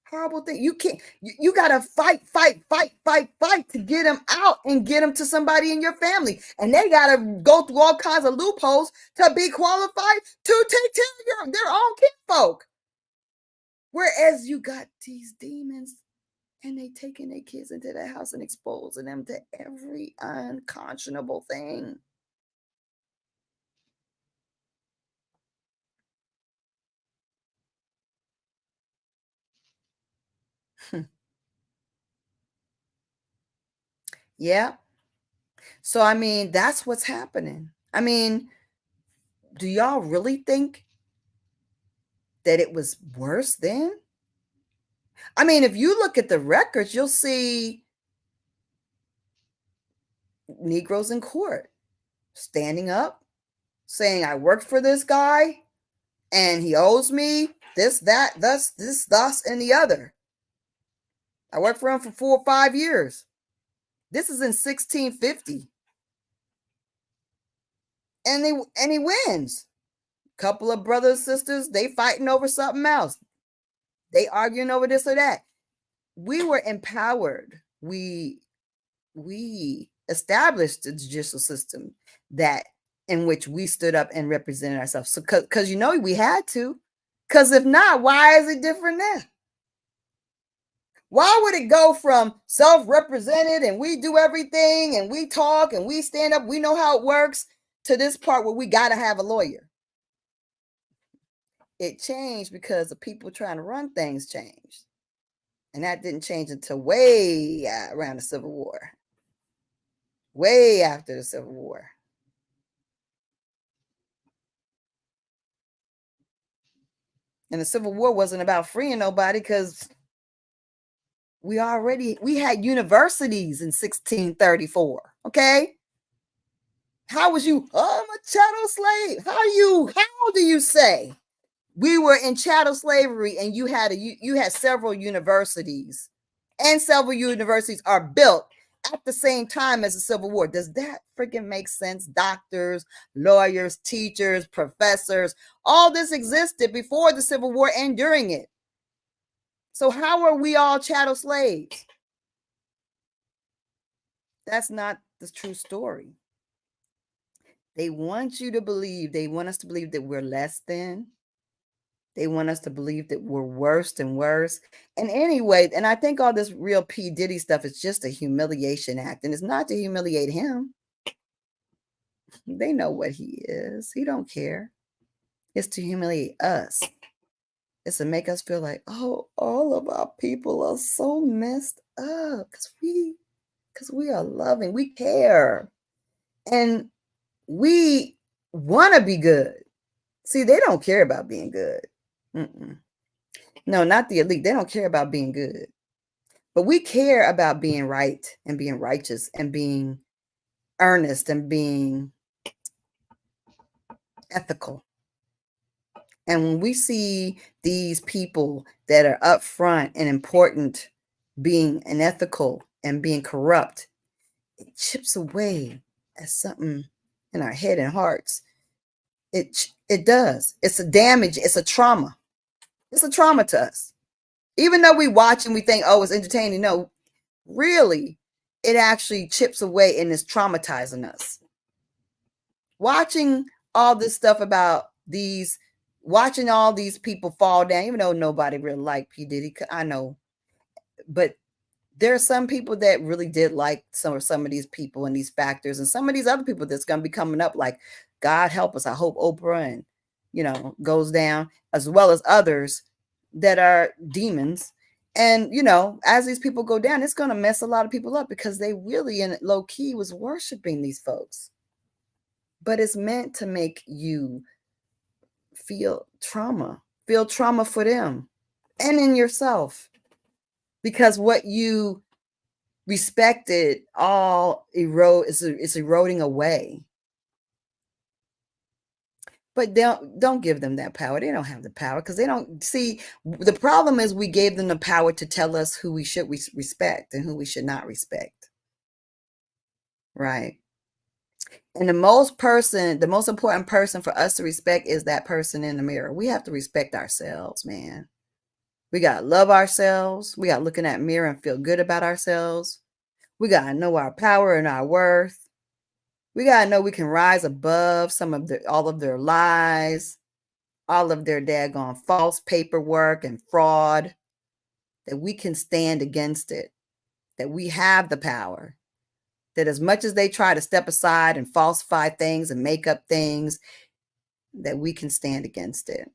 Horrible thing. You can't, you got to fight to get them out and get them to somebody in your family. And they got to go through all kinds of loopholes to be qualified to take care of their own kinfolk. Whereas you got these demons and they taking their kids into the house and exposing them to every unconscionable thing. Yeah. So, I mean, that's what's happening. I mean, do y'all really think that it was worse then? I mean, if you look at the records, you'll see Negroes in court standing up, saying, I worked for this guy and he owes me this, that, thus, and the other. I worked for him for 4 or 5 years. This is in 1650. And he wins. Couple of brothers, sisters, they fighting over something else. They arguing over this or that. We were empowered. We established the judicial system that in which we stood up and represented ourselves. So because we had to. Because if not, why is it different now? Why would it go from self-represented and we do everything and we talk and we stand up, we know how it works, to this part where we got to have a lawyer? It changed because the people trying to run things changed. And that didn't change until way around the Civil War. Way after the Civil War. And the Civil War wasn't about freeing nobody because we had universities in 1634. Okay. How was you? Oh, I'm a chattel slave. How do you say we were in chattel slavery and you had several universities, and several universities are built at the same time as the Civil War? Does that freaking make sense? Doctors, lawyers, teachers, professors, all this existed before the Civil War and during it. So how are we all chattel slaves? That's not the true story. They want us to believe that we're less than. They want us to believe that we're worse and worse. And anyway, and I think all this real P. Diddy stuff is just a humiliation act. And it's not to humiliate him. They know what he is. He don't care. It's to humiliate us. It's to make us feel like, oh, all of our people are so messed up because we are loving. We care. And we want to be good. See, they don't care about being good. No, not the elite. They don't care about being good. But we care about being right and being righteous and being earnest and being ethical. And when we see these people that are upfront and important being unethical and being corrupt, it chips away at something in our head and hearts. It does. It's a damage. It's a trauma. It's a trauma to us. Even though we watch and we think, oh, it's entertaining. No, really, it actually chips away and is traumatizing us. Watching all this stuff about watching all these people fall down, even though nobody really liked P. Diddy, I know. But there are some people that really did like some of these people and these factors, and some of these other people that's going to be coming up, like, God help us, I hope Oprah and, goes down, as well as others that are demons. And, as these people go down, it's going to mess a lot of people up because they really in low key was worshiping these folks. But it's meant to make you feel trauma for them and in yourself, because what you respected all is eroding away. But don't give them that power. They don't have the power because they don't see. The problem is we gave them the power to tell us who we should respect and who we should not respect. Right. And the most important person for us to respect is that person in the mirror. We have to respect ourselves, man. We got to love ourselves. We got to look in that mirror and feel good about ourselves. We got to know our power and our worth. We got to know we can rise above all of their lies, all of their daggone false paperwork and fraud, that we can stand against it, that we have the power, that as much as they try to step aside and falsify things and make up things, that we can stand against it.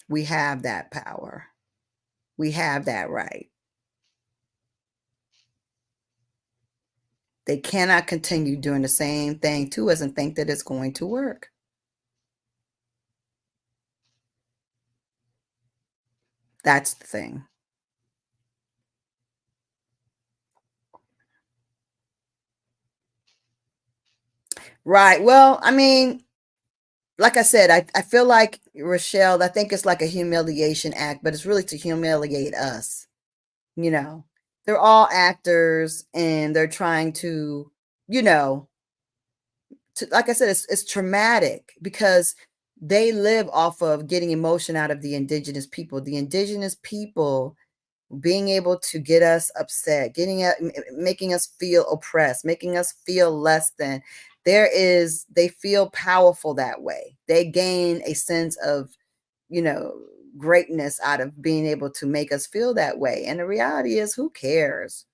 We have that power. We have that right. They cannot continue doing the same thing to us and think that it's going to work. That's the thing. Right. Well, I mean, like I said, I feel like, Rochelle, I think it's like a humiliation act, but it's really to humiliate us. They're all actors and they're trying to, like I said, it's traumatic because they live off of getting emotion out of the indigenous people. The indigenous people being able to get us upset, making us feel oppressed, making us feel less than. They feel powerful that way. They gain a sense of, greatness out of being able to make us feel that way. And the reality is, who cares?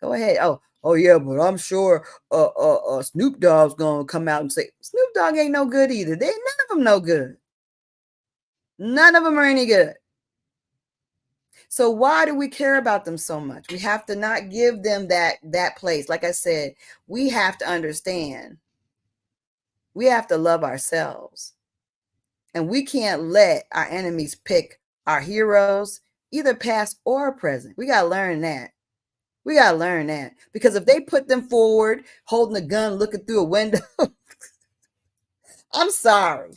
Go ahead. Oh yeah, but I'm sure Snoop Dogg's gonna come out and say Snoop Dogg ain't no good either. None of them no good. None of them are any good. So why do we care about them so much? We have to not give them that place. Like I said, we have to understand. We have to love ourselves. And we can't let our enemies pick our heroes, either past or present. We got to learn that. We got to learn that. Because if they put them forward, holding a gun, looking through a window, I'm sorry.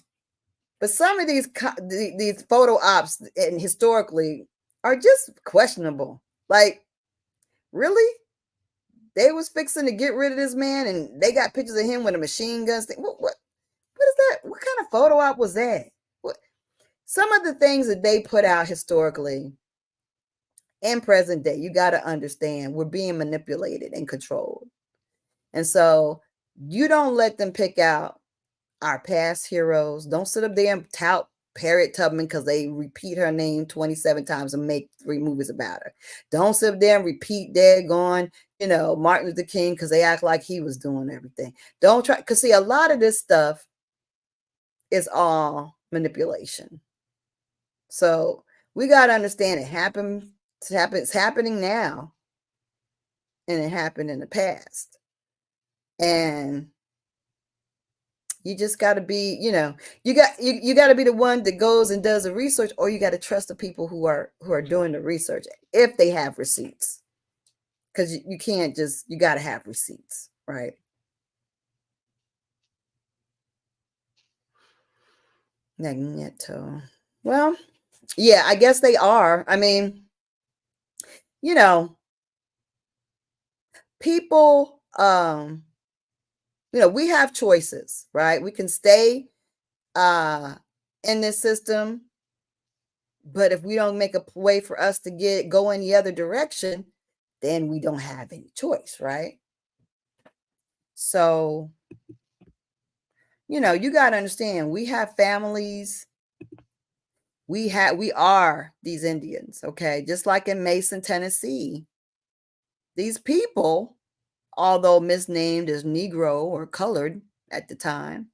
But some of these photo ops, and historically, are just questionable. Like, really? They was fixing to get rid of this man, and they got pictures of him with a machine gun. What is that? What kind of photo op was that? Some of the things that they put out historically and present day, you got to understand, we're being manipulated and controlled. And so you don't let them pick out our past heroes. Don't sit up there and tout Harriet Tubman because they repeat her name 27 times and make 3 movies about her. Don't sit up there and repeat Martin Luther King because they act like he was doing everything. Don't try, because see, a lot of this stuff is all manipulation. So we got to understand it happened. It's happening now, and it happened in the past. And you just got to be, you got to be the one that goes and does the research, or you got to trust the people who are doing the research if they have receipts, because you can't just, you got to have receipts, right? Magneto. Well, yeah, I guess they are. I mean, people, we have choices, right? We can stay in this system, but if we don't make a way for us to go in the other direction, then we don't have any choice, right? So, you got to understand, we have families. We are these Indians, okay? Just like in Mason, Tennessee, these people, although misnamed as Negro or colored at the time,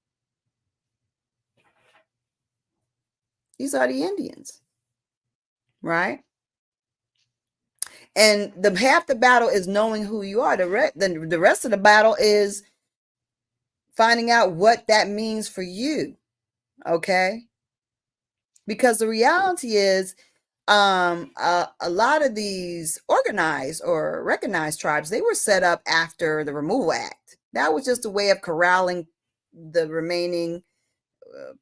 these are the Indians, right? And the half the battle is knowing who you are. The rest of the battle is finding out what that means for you. Okay. Because the reality is, a lot of these organized or recognized tribes, they were set up after the Removal Act. That was just a way of corralling the remaining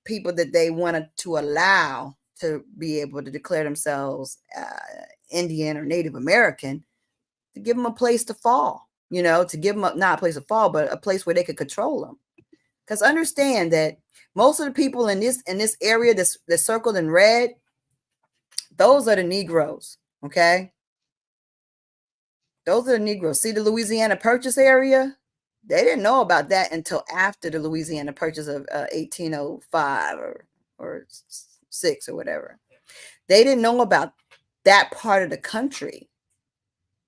people that they wanted to allow to be able to declare themselves Indian or Native American, to give them a place to fall, to give them not a place to fall, but a place where they could control them. Because understand that most of the people in this area that's circled in red, those are the Negroes. Okay. Those are the Negroes. See the Louisiana Purchase area? They didn't know about that until after the Louisiana Purchase of 1805 or 6 or whatever. They didn't know about that part of the country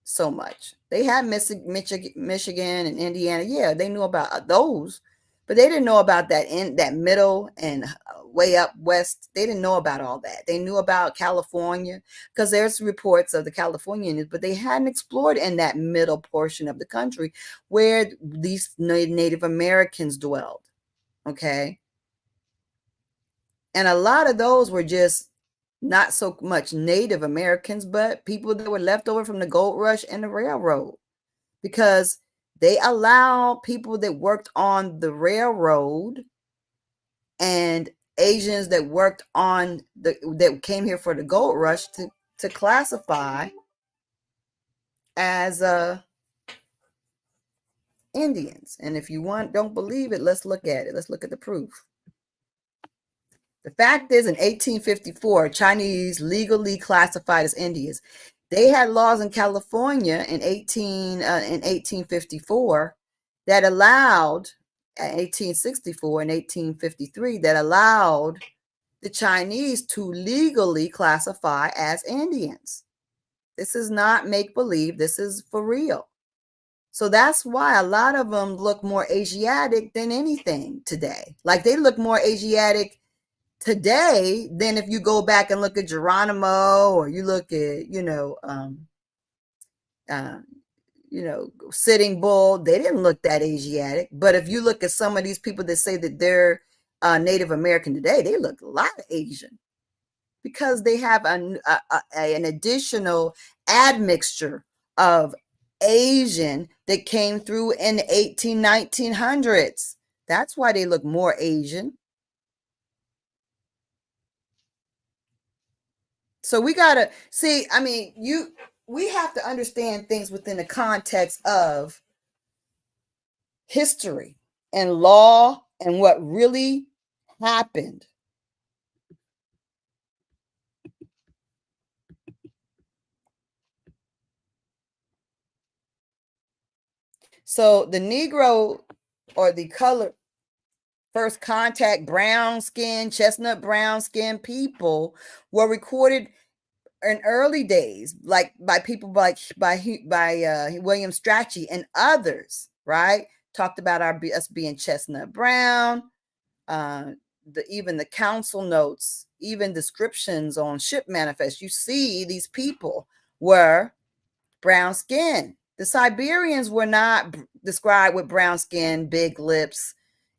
so much. They had Michigan and Indiana. Yeah, they knew about those, but they didn't know about that middle and way up west. They didn't know about all that. They knew about California because there's reports of the Californians, but they hadn't explored in that middle portion of the country where these Native Americans dwelled. Okay. And a lot of those were just not so much Native Americans, but people that were left over from the gold rush and the railroad, because they allow people that worked on the railroad and Asians that worked on that came here for the gold rush to classify as Indians. And if you don't believe it, let's look at it. Let's look at the proof. The fact is, in 1854, Chinese legally classified as Indians. They had laws in California in 1854 that allowed, 1864 and 1853, that allowed the Chinese to legally classify as Indians. This is not make-believe. This is for real. So that's why a lot of them look more Asiatic than anything today. Like they look more Asiatic today than if you go back and look at Geronimo, or you look at, Sitting Bull. They didn't look that Asiatic. But if you look at some of these people that say that they're Native American today, they look a lot Asian, because they have an additional admixture of Asian that came through in the 1900s. That's why they look more Asian. So we got to see, we have to understand things within the context of history and law and what really happened. So the Negro, or the color first contact brown skin, chestnut brown skin people, were recorded in early days, like by people by William Strachey and others, right? Talked about us being chestnut brown. Even the council notes, even descriptions on ship manifests, you see these people were brown skin. The Siberians were not described with brown skin, big lips,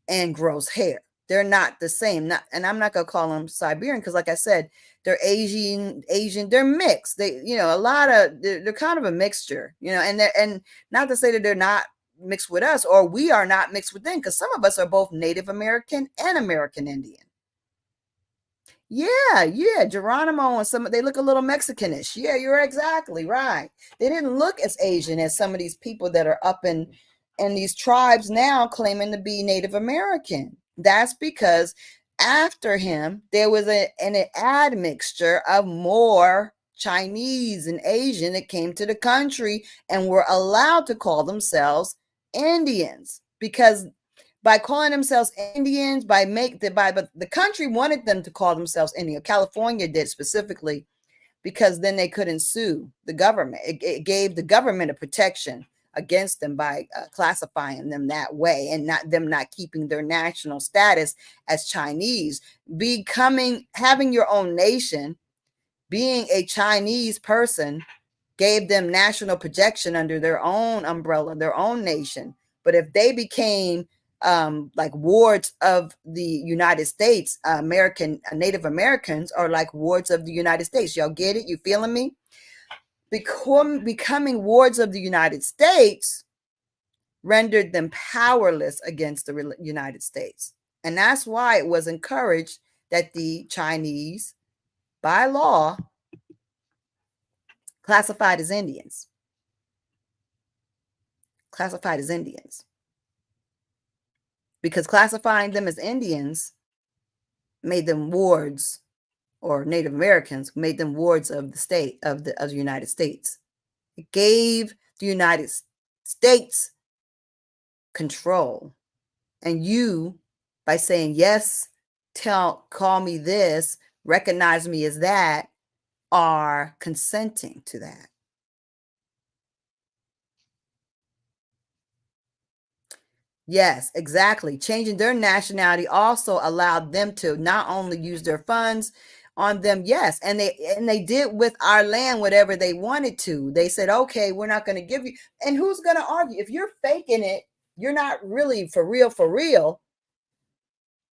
and gross hair. They're not the same. And I'm not gonna call them Siberian because, like I said, they're Asian. They're mixed. They, they're kind of a mixture, and not to say that they're not mixed with us, or we are not mixed with them, because some of us are both Native American and American Indian. Yeah, Geronimo and they look a little Mexicanish. Yeah, you're exactly right. They didn't look as Asian as some of these people that are up in these tribes now claiming to be Native American. That's because after him, there was an admixture of more Chinese and Asian that came to the country and were allowed to call themselves Indians, because by calling themselves Indians, but the country wanted them to call themselves Indian. California did specifically, because then they couldn't sue the government. It gave the government a protection against them by classifying them that way, and not keeping their national status as Chinese. Having your own nation, being a Chinese person, gave them national protection under their own umbrella, their own nation. But if they became like wards of the United States, Native Americans are like wards of the United States. Y'all get it? You feeling me? Becoming wards of the United States rendered them powerless against the United States. And that's why it was encouraged that the Chinese, by law, classified as Indians. Because classifying them as Indians made them wards, or Native Americans made them wards of the United States. It gave the United States control. And you, by saying yes, call me this, recognize me as that, are consenting to that. Yes, exactly. Changing their nationality also allowed them to not only use their funds on them, yes, and they did with our land whatever they wanted to. They said, okay, we're not going to give you. And who's going to argue? If you're faking it, you're not really for real.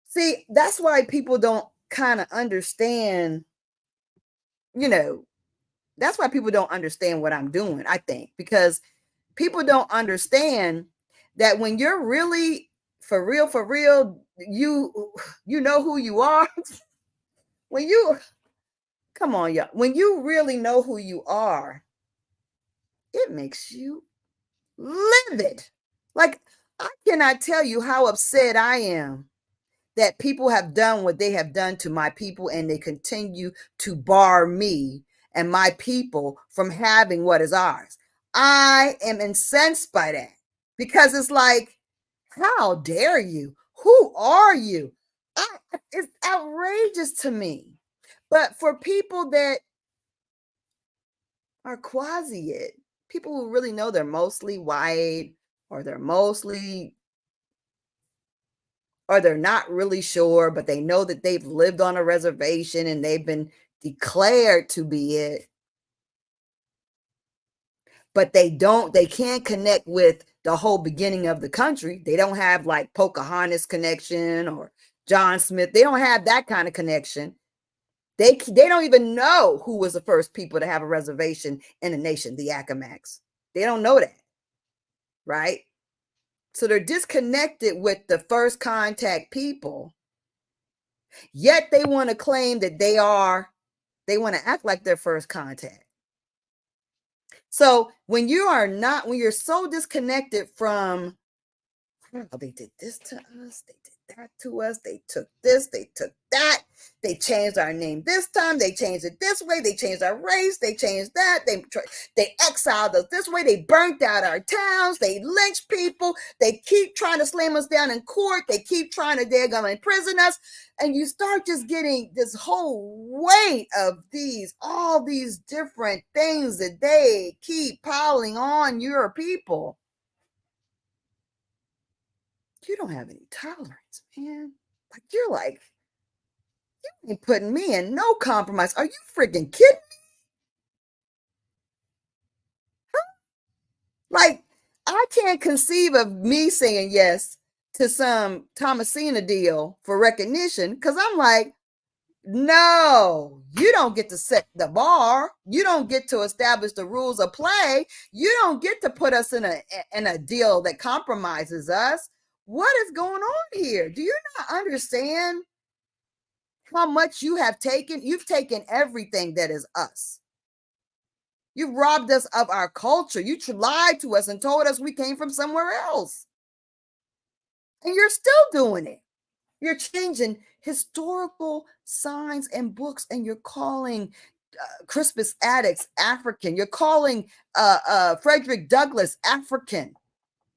See, that's why people don't kind of understand, that's why people don't understand what I'm doing, I think, because people don't understand that when you're really for real, you know who you are. Come on, y'all. When you really know who you are, it makes you livid. Like, I cannot tell you how upset I am that people have done what they have done to my people, and they continue to bar me and my people from having what is ours. I am incensed by that, because it's like, how dare you? Who are you? It's outrageous to me. But for people that are quasi it, people who really know they're mostly white, or they're not really sure, but they know that they've lived on a reservation and they've been declared to be it, but they can't connect with the whole beginning of the country. They don't have like Pocahontas connection or John Smith. They don't have that kind of connection. They don't even know who was the first people to have a reservation in the nation, the Accomacs. They don't know that, right? So they're disconnected with the first contact people, yet they want to claim that they want to act like they're first contact. So when you're so disconnected from, oh, they did this to us, they did that to us, they took this, they took that, they changed our name this time, they changed it this way, they changed our race, they changed that, they exiled us this way, they burnt out our towns, they lynched people, they keep trying to slam us down in court, they keep trying to daggum imprison us, and you start just getting this whole weight of all these different things that they keep piling on your people. You don't have any tolerance, man. Like, you ain't putting me in no compromise. Are you freaking kidding me? Huh? Like, I can't conceive of me saying yes to some Thomasina deal for recognition, because I'm like, no, you don't get to set the bar. You don't get to establish the rules of play. You don't get to put us in a deal that compromises us. What is going on here? Do you not understand how much you have taken? You've taken everything that is us. You've robbed us of our culture. You lied to us and told us we came from somewhere else. And you're still doing it. You're changing historical signs and books, and you're calling Crispus Attucks African. You're calling Frederick Douglass African.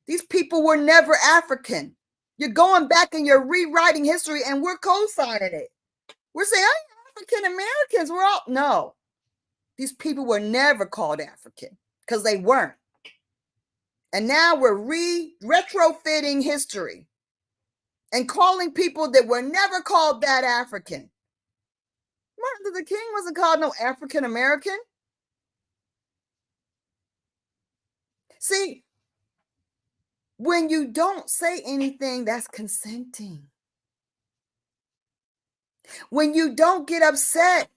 These people were never African. You're going back and you're rewriting history, and we're co-signing it. We're saying, African Americans, we're all, no. These people were never called African because they weren't. And now we're retrofitting history and calling people that were never called that African. Martin Luther King wasn't called no African American. See, when you don't say anything, that's consenting. When you don't get upset,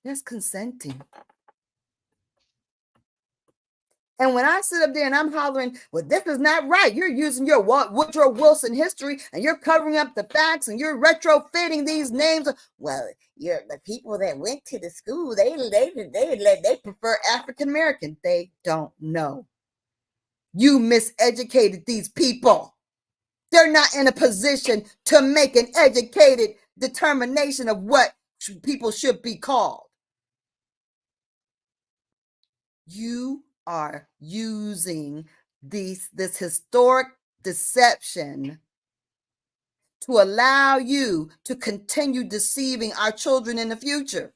that's consenting. And when I sit up there and I'm hollering, well, this is not right. You're using your Woodrow Wilson history and you're covering up the facts and you're retrofitting these names. Well, you're the people that went to the school, they prefer African American. They don't know. You miseducated these people. They're not in a position to make an educated determination of what people should be called. You are using this historic deception to allow you to continue deceiving our children in the future.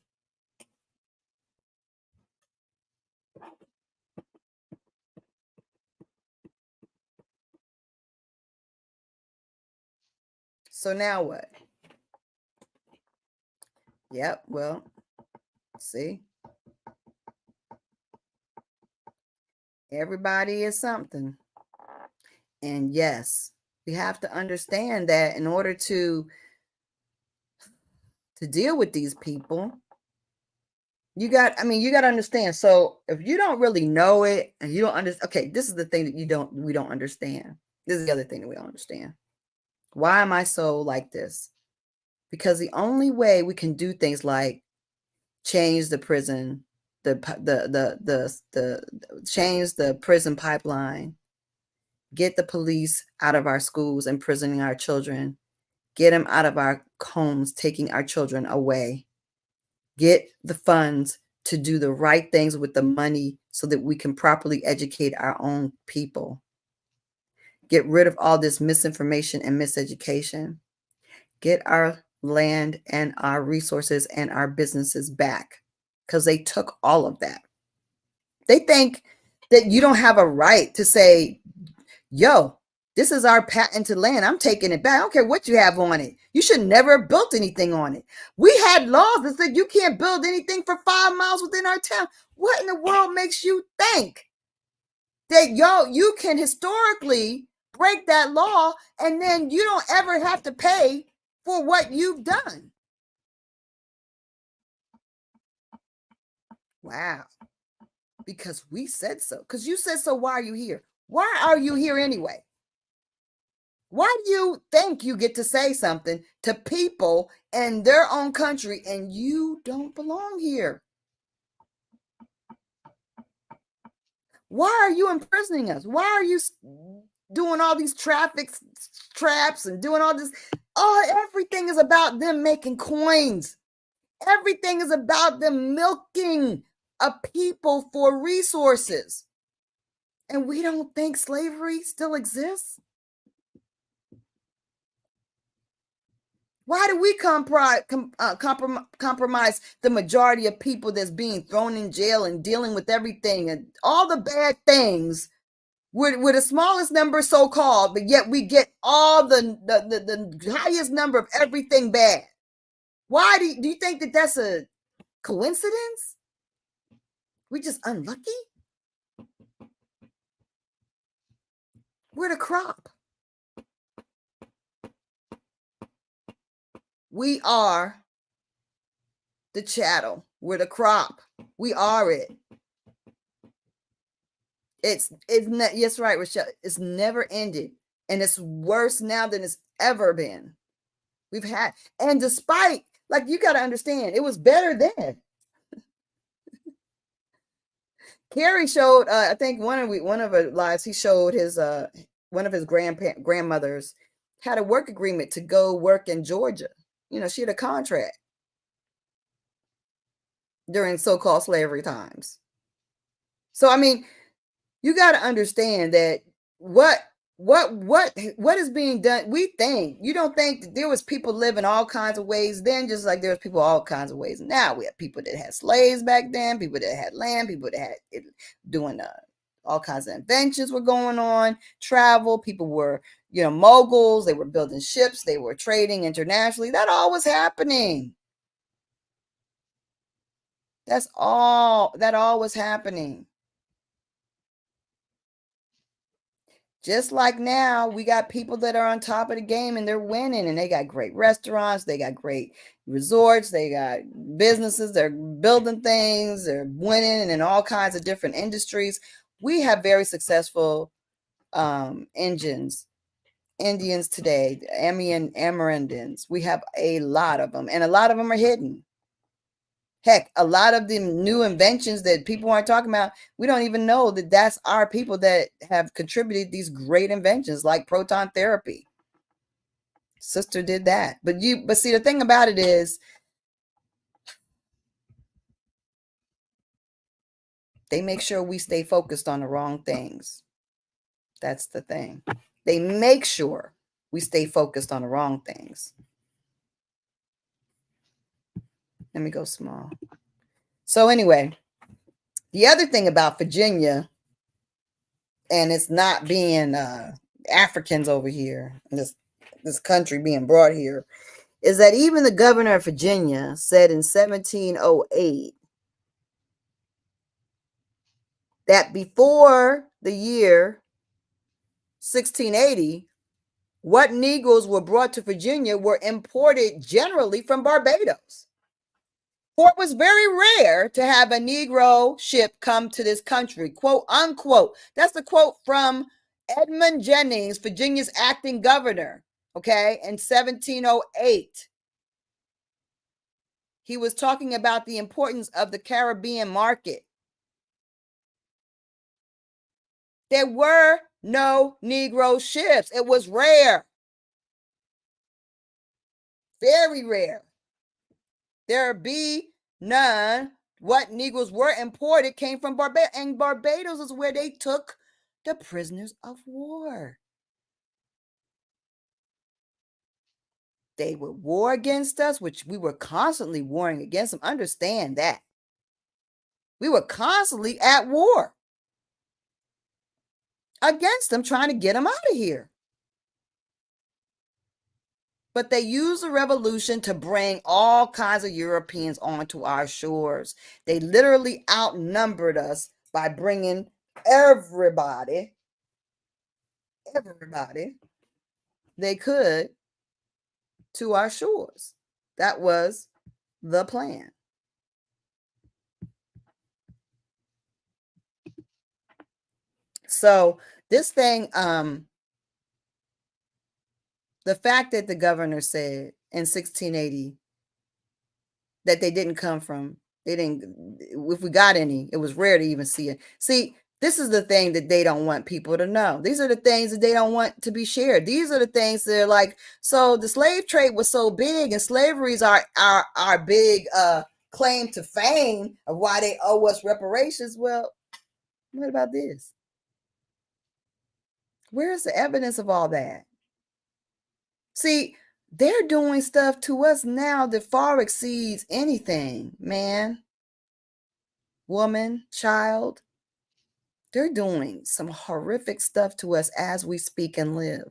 So now what? Yep, well, see? Everybody is something. And yes, we have to understand that in order to deal with these people, you got to understand. So if you don't really know it and you don't understand, okay, this is the thing that we don't understand. This is the other thing that we don't understand. Why am I so like this? Because the only way we can do things like change the prison, change the prison pipeline, get the police out of our schools, imprisoning our children, get them out of our homes, taking our children away, get the funds to do the right things with the money so that we can properly educate our own people, get rid of all this misinformation and miseducation, get our land and our resources and our businesses back, because they took all of that. They think that you don't have a right to say, yo, this is our patented land. I'm taking it back. I don't care what you have on it. You should never have built anything on it. We had laws that said you can't build anything for 5 miles within our town. What in the world makes you think that, you can historically break that law and then you don't ever have to pay for what you've done? Wow. Because we said so. Because you said so. Why are you here? Why are you here anyway? Why do you think you get to say something to people in their own country and you don't belong here? Why are you imprisoning us? Why are you doing all these traffic traps and doing all this? Oh, everything is about them making coins. Everything is about them milking a people for resources. And we don't think slavery still exists? Why do we compromise the majority of people that's being thrown in jail and dealing with everything and all the bad things? We're the smallest number, so-called, but yet we get all the highest number of everything bad. Why do you think that that's a coincidence? We're just unlucky? We're the crop. We are the chattel. We're the crop. We are it. It's not, yes, right, Rochelle. It's never ended. And it's worse now than it's ever been. We've had, and despite, like, you got to understand, it was better then. Kerry showed, I think one of her lives, he showed his one of his grandmothers had a work agreement to go work in Georgia. She had a contract during so-called slavery times. So, I mean, you got to understand that what what is being done? We think, you don't think that there was people living all kinds of ways then, just like there was people all kinds of ways now. We have people that had slaves back then, people that had land, people that had it doing all kinds of inventions were going on, travel, people were, moguls, they were building ships, they were trading internationally. That all was happening. That all was happening. Just like now, we got people that are on top of the game and they're winning, and they got great restaurants, they got great resorts, they got businesses, they're building things, they're winning in all kinds of different industries. We have very successful Indians today, Amerindans. We have a lot of them, and a lot of them are hidden. Heck, a lot of the new inventions that people aren't talking about, we don't even know that that's our people that have contributed these great inventions, like proton therapy. Sister did that. But see, the thing about it is, they make sure we stay focused on the wrong things. That's the thing. They make sure we stay focused on the wrong things. Let me go small. So anyway, the other thing about Virginia, and it's not being Africans over here, in this country being brought here, is that even the governor of Virginia said in 1708 that before the year 1680, what Negroes were brought to Virginia were imported generally from Barbados. For it was very rare to have a Negro ship come to this country, quote unquote. That's the quote from Edmund Jennings, Virginia's acting governor, okay, in 1708. He was talking about the importance of the Caribbean market. There were no Negro ships. It was rare. Very rare. There be none. What Negroes were imported came from Barbados, and Barbados is where they took the prisoners of war. They would war against us, which we were constantly warring against them. Understand that. We were constantly at war against them, trying to get them out of here. But they used the revolution to bring all kinds of Europeans onto our shores. They literally outnumbered us by bringing everybody they could to our shores. That was the plan. So this thing, the fact that the governor said in 1680 that they didn't come from, if we got any, it was rare to even see it. See, this is the thing that they don't want people to know. These are the things that they don't want to be shared. These are the things that are like, so the slave trade was so big, and slavery is our big claim to fame of why they owe us reparations. Well, what about this? Where's the evidence of all that? See, they're doing stuff to us now that far exceeds anything, man, woman, child. They're doing some horrific stuff to us as we speak and live.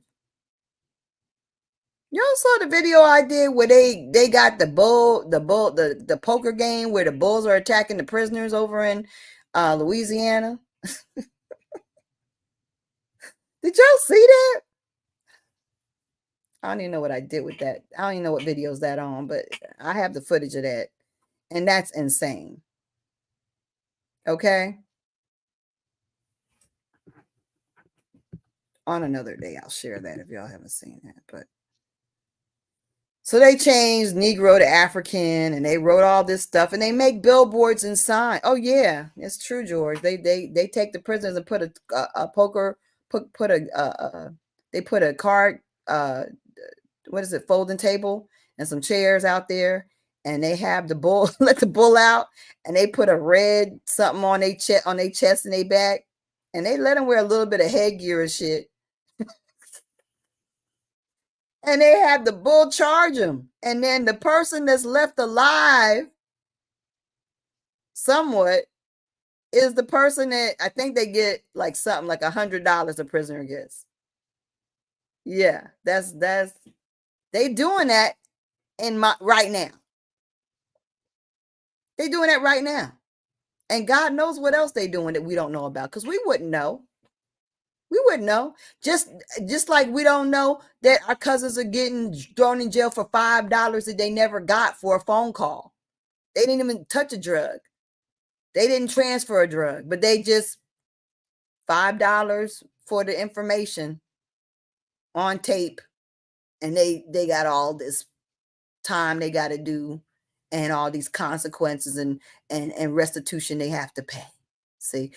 Y'all saw the video I did where they got the poker game where the bulls are attacking the prisoners over in Louisiana. Did y'all see that? I don't even know what I did with that. I don't even know what video is that on, but I have the footage of that. And that's insane. Okay? On another day, I'll share that if y'all haven't seen that. But so they changed Negro to African, and they wrote all this stuff, and they make billboards and signs. Oh yeah, it's true, George. They take the prisoners and put a poker, they put a card, what is it, folding table and some chairs out there, and they have the bull let the bull out, and they put a red something on their chest and their back, and they let them wear a little bit of headgear and shit. and they have the bull charge them. And then the person that's left alive somewhat is the person that I think they get like something like $100 a prisoner gets. Yeah, that's they doing that in my right now. They doing that right now. And God knows what else they doing that we don't know about, because we wouldn't know. We wouldn't know. Just like we don't know that our cousins are getting thrown in jail for $5 that they never got for a phone call. They didn't even touch a drug. They didn't transfer a drug, but they just $5 for the information on tape, and they got all this time they got to do, and all these consequences and restitution they have to pay. See,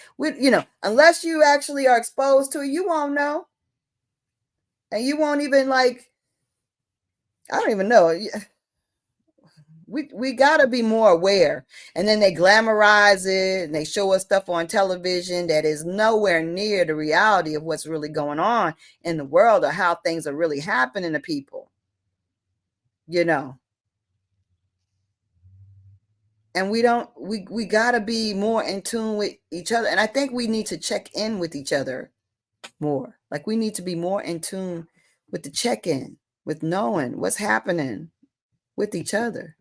unless you actually are exposed to it, you won't know. And you won't even I don't even know. We got to be more aware. And then they glamorize it and they show us stuff on television that is nowhere near the reality of what's really going on in the world, or how things are really happening to people. And we got to be more in tune with each other. And I think we need to check in with each other more. Like, we need to be more in tune with the check-in, with knowing what's happening with each other.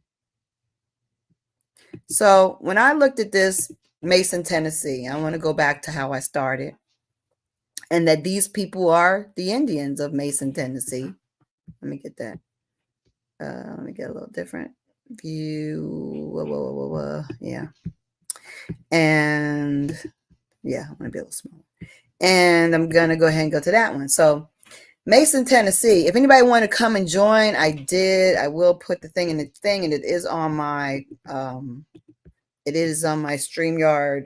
So when I looked at this Mason, Tennessee, I want to go back to how I started, and that these people are the Indians of Mason, Tennessee. Let me get that. Let me get a little different view. Yeah. And yeah, I'm going to be a little small. And I'm going to go ahead and go to that one. So Mason, Tennessee. If anybody want to come and join, I will put the thing in the thing, and it is on my StreamYard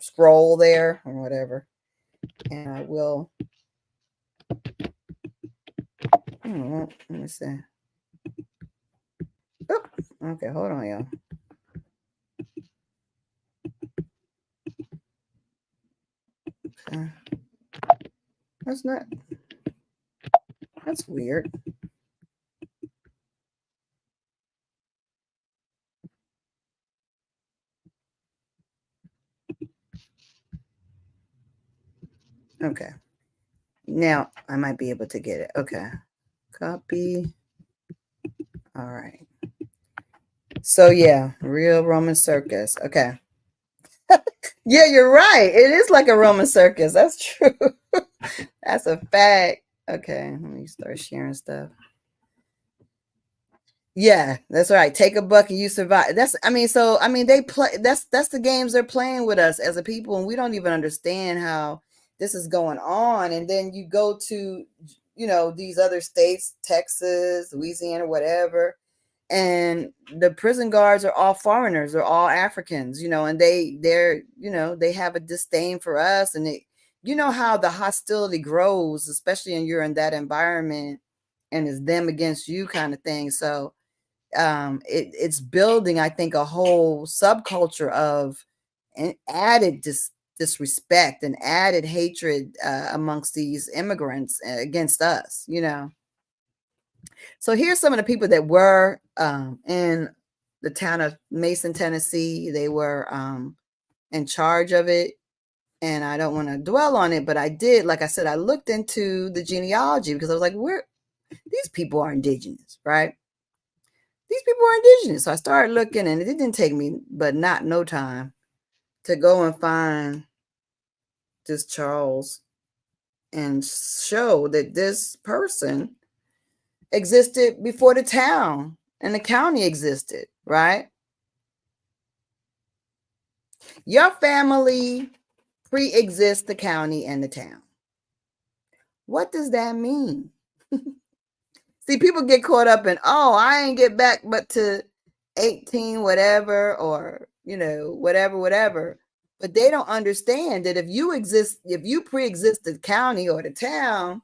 scroll there or whatever. And I will. Let me see. Oh, okay, hold on, y'all. Okay. That's weird. Okay. Now I might be able to get it. Okay. Copy. All right. So yeah, real Roman circus. Okay. Yeah, you're right. It is like a Roman circus. That's true. That's a fact. Okay, let me start sharing stuff. Yeah, that's right. Take a buck and you survive. They play. That's the games they're playing with us as a people, and we don't even understand how this is going on. And then you go to, these other states, Texas, Louisiana, whatever, and the prison guards are all foreigners. They're all Africans, and they have a disdain for us, and how the hostility grows, especially when you're in that environment, and it's them against you kind of thing. So it's building, I think, a whole subculture of added disrespect and added hatred amongst these immigrants against us, So here's some of the people that were in the town of Mason, Tennessee. They were in charge of it. And I don't want to dwell on it, but I did, like I said, I looked into the genealogy, because I was like, these people are indigenous, right? These people are indigenous. So I started looking, and it didn't take me but not no time to go and find this Charles and show that this person existed before the town and the county existed, right? Your family pre-exists the county and the town. What does that mean? See, people get caught up in, I ain't get back but to 18 whatever, or whatever, but they don't understand that if you pre-exist the county or the town,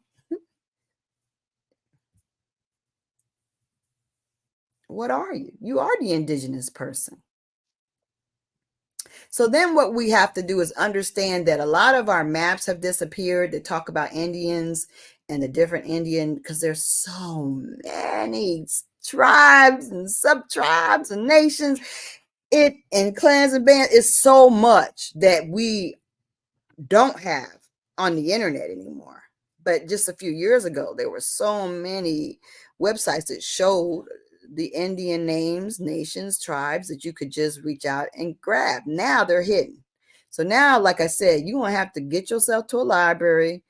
what are you? You are the indigenous person. So then what we have to do is understand that a lot of our maps have disappeared that talk about Indians, and the different Indian, because there's so many tribes and sub-tribes and nations, it and clans and bands is so much that we don't have on the internet anymore. But just a few years ago, there were so many websites that showed the Indian names, nations, tribes that you could just reach out and grab. Now they're hidden. So now, like I said, you're going to have to get yourself to a library,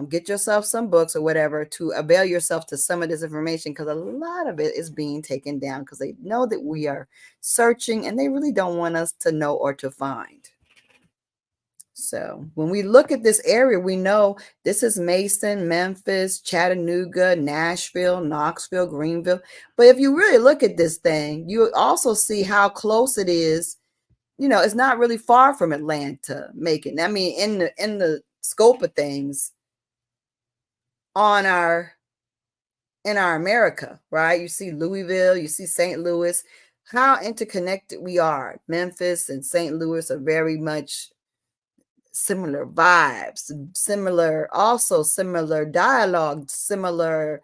get yourself some books or whatever to avail yourself to some of this information, because a lot of it is being taken down because they know that we are searching and they really don't want us to know or to find. So when we look at this area, we know this is Mason, Memphis, Chattanooga, Nashville, Knoxville, Greenville. But if you really look at this thing, you also see how close it is. You know, it's not really far from Atlanta, Macon. I mean, in the scope of things in our America, right? You see Louisville, you see St. Louis, how interconnected we are. Memphis and St. Louis are very much similar vibes, similar dialogue, similar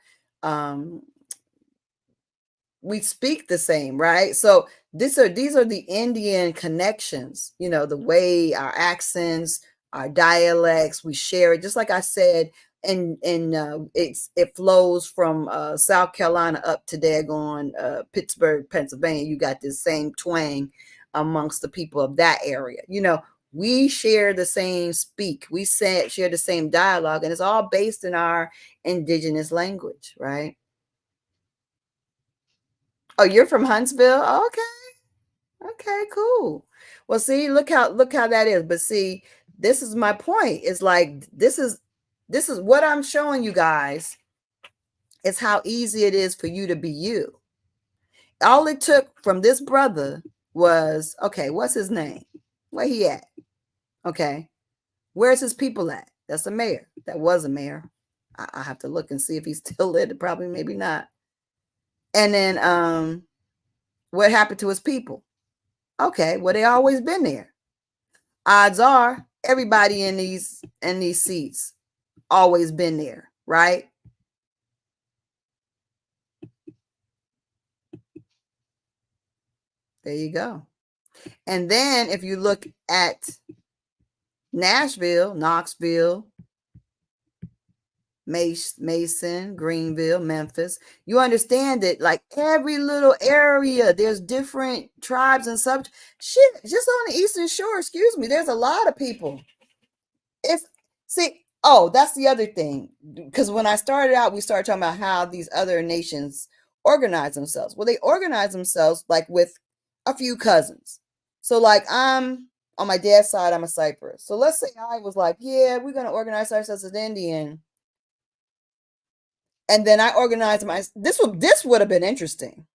we speak the same, right? So these are the Indian connections, you know, the way our accents, our dialects, we share it. Just like I said, and it flows from South Carolina up to daggone Pittsburgh, Pennsylvania. You got this same twang amongst the people of that area. You know, we share the same speak. We share the same dialogue, and it's all based in our indigenous language, right? Oh, you're from Huntsville? Okay. Okay, cool. Well, see, look how that is. But see, this is my point. It's like this is what I'm showing you guys. It's how easy it is for you to be you. All it took from this brother was, okay, what's his name? Where he at? Okay. Where's his people at? That's a mayor. That was a mayor. I have to look and see if he's still there. Probably, maybe not. And then what happened to his people? Okay, well, they always been there. Odds are everybody in these seats always been there, right? There you go. And then if you look at Nashville, Knoxville, Mason, Greenville, Memphis, you understand that like every little area, there's different tribes and sub shit. Just on the Eastern Shore, excuse me, there's a lot of people. That's the other thing. Because when I started out, we started talking about how these other nations organize themselves. Well, they organize themselves like with a few cousins. So like I'm on my dad's side, I'm a Cypress. So let's say I was like, yeah, we're gonna organize ourselves as Indian. And then I organized this would have been interesting.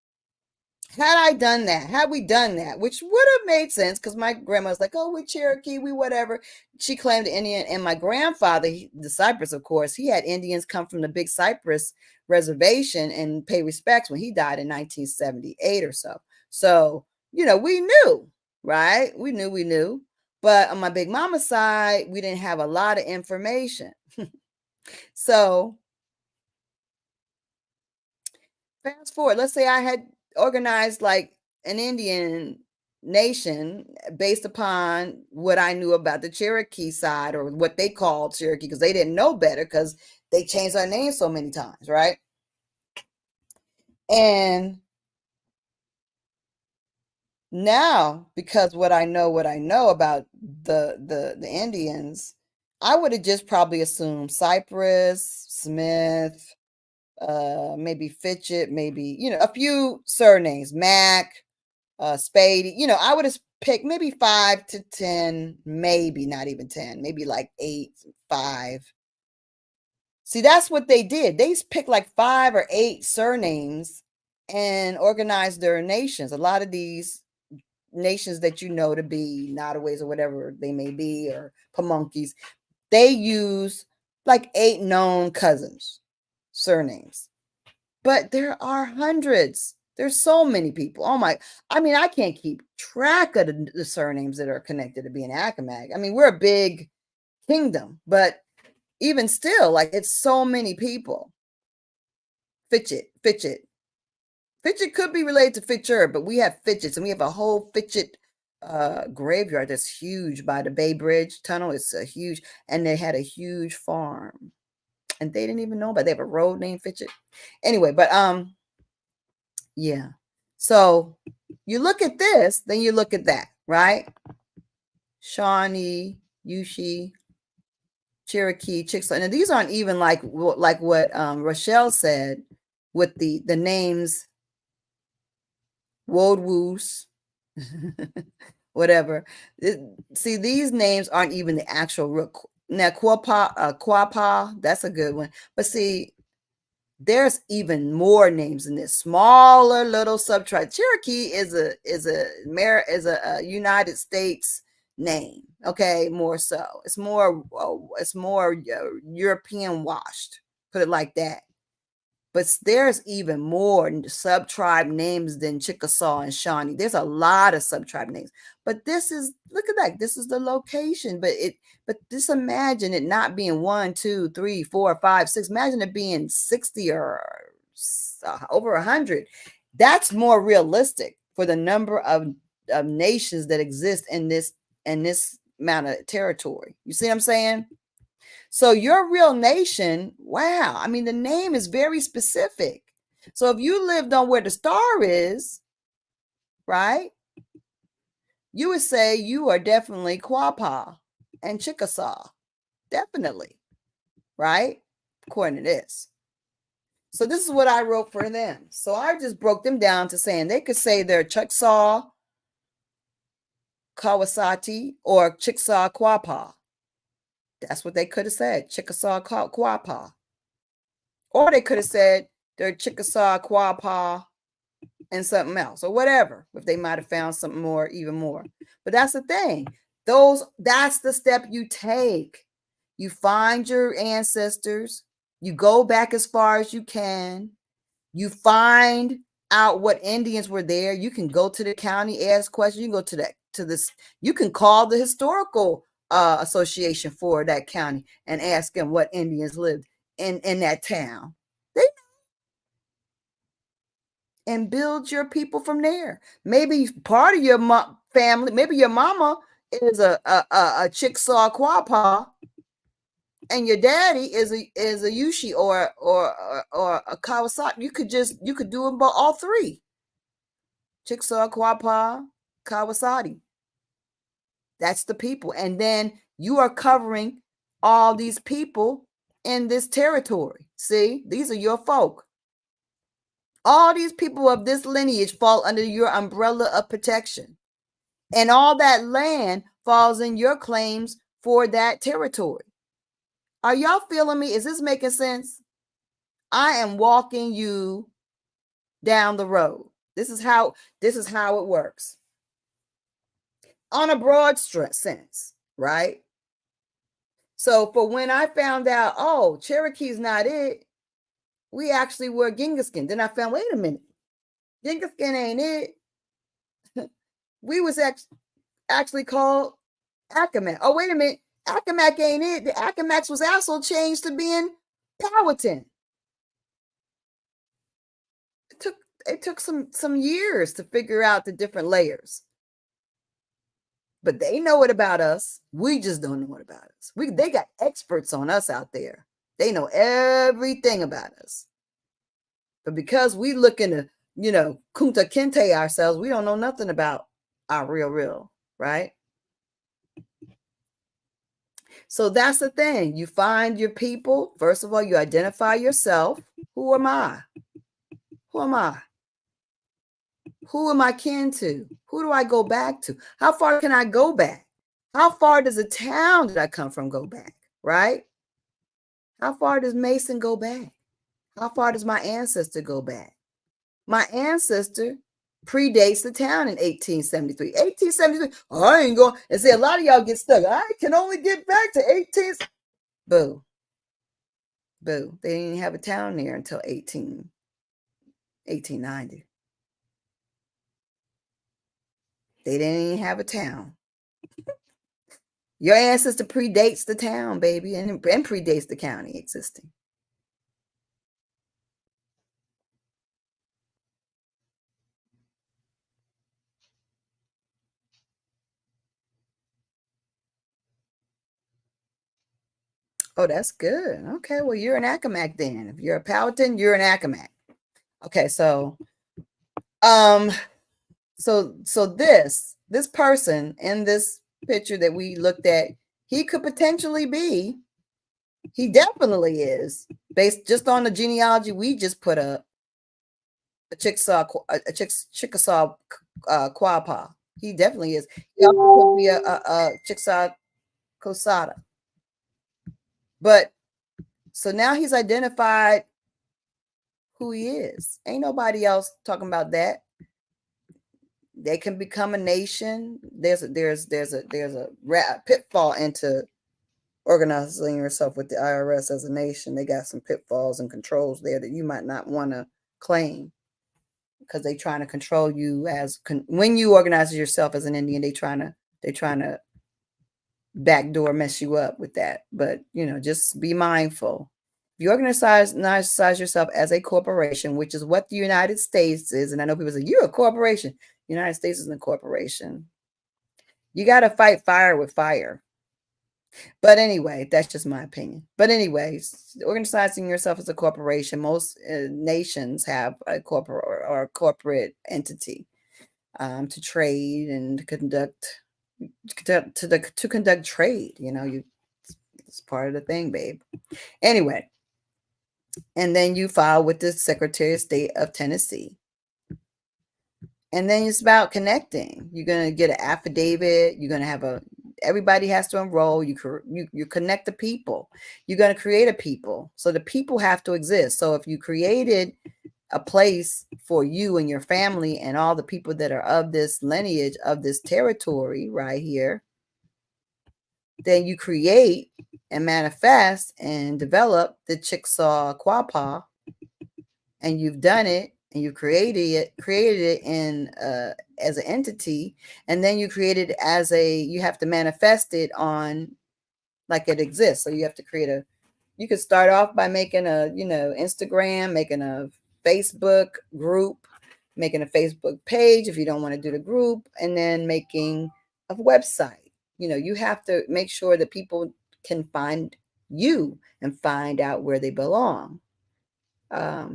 Had I done that, had we done that, which would have made sense because my grandma's like, oh, we Cherokee, we whatever. She claimed Indian. And my grandfather, the Cypress, of course, he had Indians come from the Big Cypress Reservation and pay respects when he died in 1978 or so. So, you know, we knew, right? We knew. But on my Big Mama side, we didn't have a lot of information. So fast forward, let's say I had organized like an Indian nation based upon what I knew about the Cherokee side, or what they called Cherokee, because they didn't know better because they changed their name so many times, right? And now, because what I know about the Indians, I would have just probably assumed Cypress, Smith, maybe Fitchett, maybe, you know, a few surnames, Mac, Spade. You know, I would have picked maybe 5 to 10, maybe not even 10, maybe like 8, 5. See, that's what they did. They picked like 5 or 8 surnames and organized their nations. A lot of these nations that you know to be Notaways or whatever they may be, or Pamunkeys, they use like 8 known cousins, surnames. But there are hundreds. There's so many people. Oh my, I mean, I can't keep track of the surnames that are connected to being Accomack. I mean, we're a big kingdom, but even still, like it's so many people. Fitchett. Fitchett could be related to Fitcher, but we have Fitchett's, and we have a whole Fitchett graveyard that's huge by the Bay Bridge Tunnel. It's a huge, and they had a huge farm, and they didn't even know about it. They have a road named Fitchett. Anyway, but yeah. So you look at this, then you look at that, right? Shawnee, Yushi, Cherokee, Chickasaw. Now these aren't even like what Rochelle said with the names. Woodwoos, whatever. See, these names aren't even the actual root. Now, Quapaw, that's a good one. But see, there's even more names in this smaller little subtribe. Cherokee is a United States name. Okay, more so. It's more European washed. Put it like that. But there's even more sub-tribe names than Chickasaw and Shawnee. There's a lot of sub-tribe names. But this is, look at that. This is the location. But just imagine it not being 1, 2, 3, 4, 5, 6. Imagine it being 60 or over 100. That's more realistic for the number of nations that exist in this amount of territory. You see what I'm saying? So your real nation, wow. I mean, the name is very specific. So if you lived on where the star is, right, you would say you are definitely Quapaw and Chickasaw. Definitely. Right? According to this. So this is what I wrote for them. So I just broke them down to saying they could say they're Chickasaw, Kawasati, or Chickasaw Quapaw. That's what they could have said, Chickasaw Quapaw. Or they could have said they're Chickasaw, Quapaw, and something else, or whatever, if they might have found something more, even more. But that's the thing. That's the step you take. You find your ancestors, you go back as far as you can, you find out what Indians were there. You can go to the county, ask questions, you can go to this, you can call the historical association for that county and ask them what Indians lived in that town. And build your people from there. Maybe part of your family, maybe your mama is a Chickasaw Quapaw, and your daddy is a Yushi or a Kawasaki. You could do them all three. Chickasaw, Quapaw, Kawasaki. That's the people. And then you are covering all these people in this territory. See, these are your folk. All these people of this lineage fall under your umbrella of protection. And all that land falls in your claims for that territory. Are y'all feeling me? Is this making sense? I am walking you down the road. This is how it works. On a broad sense, right? So for when I found out, oh, Cherokee's not it, we actually were Genghis Khan. Then I found, wait a minute, Genghis Khan ain't it. We was actually called Accomack. Oh, wait a minute, Accomack ain't it. The Accomax was also changed to being Powhatan. It took some years to figure out the different layers. But they know it about us. We just don't know it about us. They got experts on us out there. They know everything about us. But because we looking to, Kunta Kinte ourselves, we don't know nothing about our real, right? So that's the thing. You find your people. First of all, you identify yourself. Who am I? Who am I? Who am I kin to? Who do I go back to? How far can I go back? How far does the town that I come from go back, right? How far does Mason go back? How far does my ancestor go back? My ancestor predates the town in 1873. 1873, oh, I ain't going, and see, a lot of y'all get stuck. I can only get back to 18. Boo. Boo. They didn't have a town there until 1890. They didn't even have a town. Your ancestor predates the town, baby, and predates the county existing. Oh, that's good. Okay, well, you're an Accomack then. If you're a Powhatan, you're an Accomack. Okay, so so this person in this picture that we looked at, he could potentially be, he definitely is, based just on the genealogy we just put up, a Chickasaw Quapaw. He definitely is. He also could be a Chickasaw Cosada. But so now he's identified who he is. Ain't nobody else talking about that. They can become a nation. There's a pitfall into organizing yourself with the IRS as a nation. They got some pitfalls and controls there that you might not want to claim, because they trying to control you as when you organize yourself as an Indian. They trying to backdoor mess you up with that. But just be mindful. If you organize yourself as a corporation, which is what the United States is, and I know people say you're a corporation. The United States isn't a corporation. You got to fight fire with fire. But anyway, that's just my opinion. But anyways, organizing yourself as a corporation, most nations have a corporate or a corporate entity to trade and conduct trade. It's part of the thing, babe. Anyway, and then you file with the Secretary of State of Tennessee. And then it's about connecting. You're going to get an affidavit. You're going to have everybody has to enroll. You connect the people. You're going to create a people. So the people have to exist. So if you created a place for you and your family and all the people that are of this lineage, of this territory right here, then you create and manifest and develop the Chickasaw Quapaw, and you've done it, and you created it in as an entity, and then you create it you have to manifest it on like it exists. So you have to you could start off by making a Instagram, making a Facebook group, making a Facebook page if you don't want to do the group, and then making a website. You have to make sure that people can find you and find out where they belong.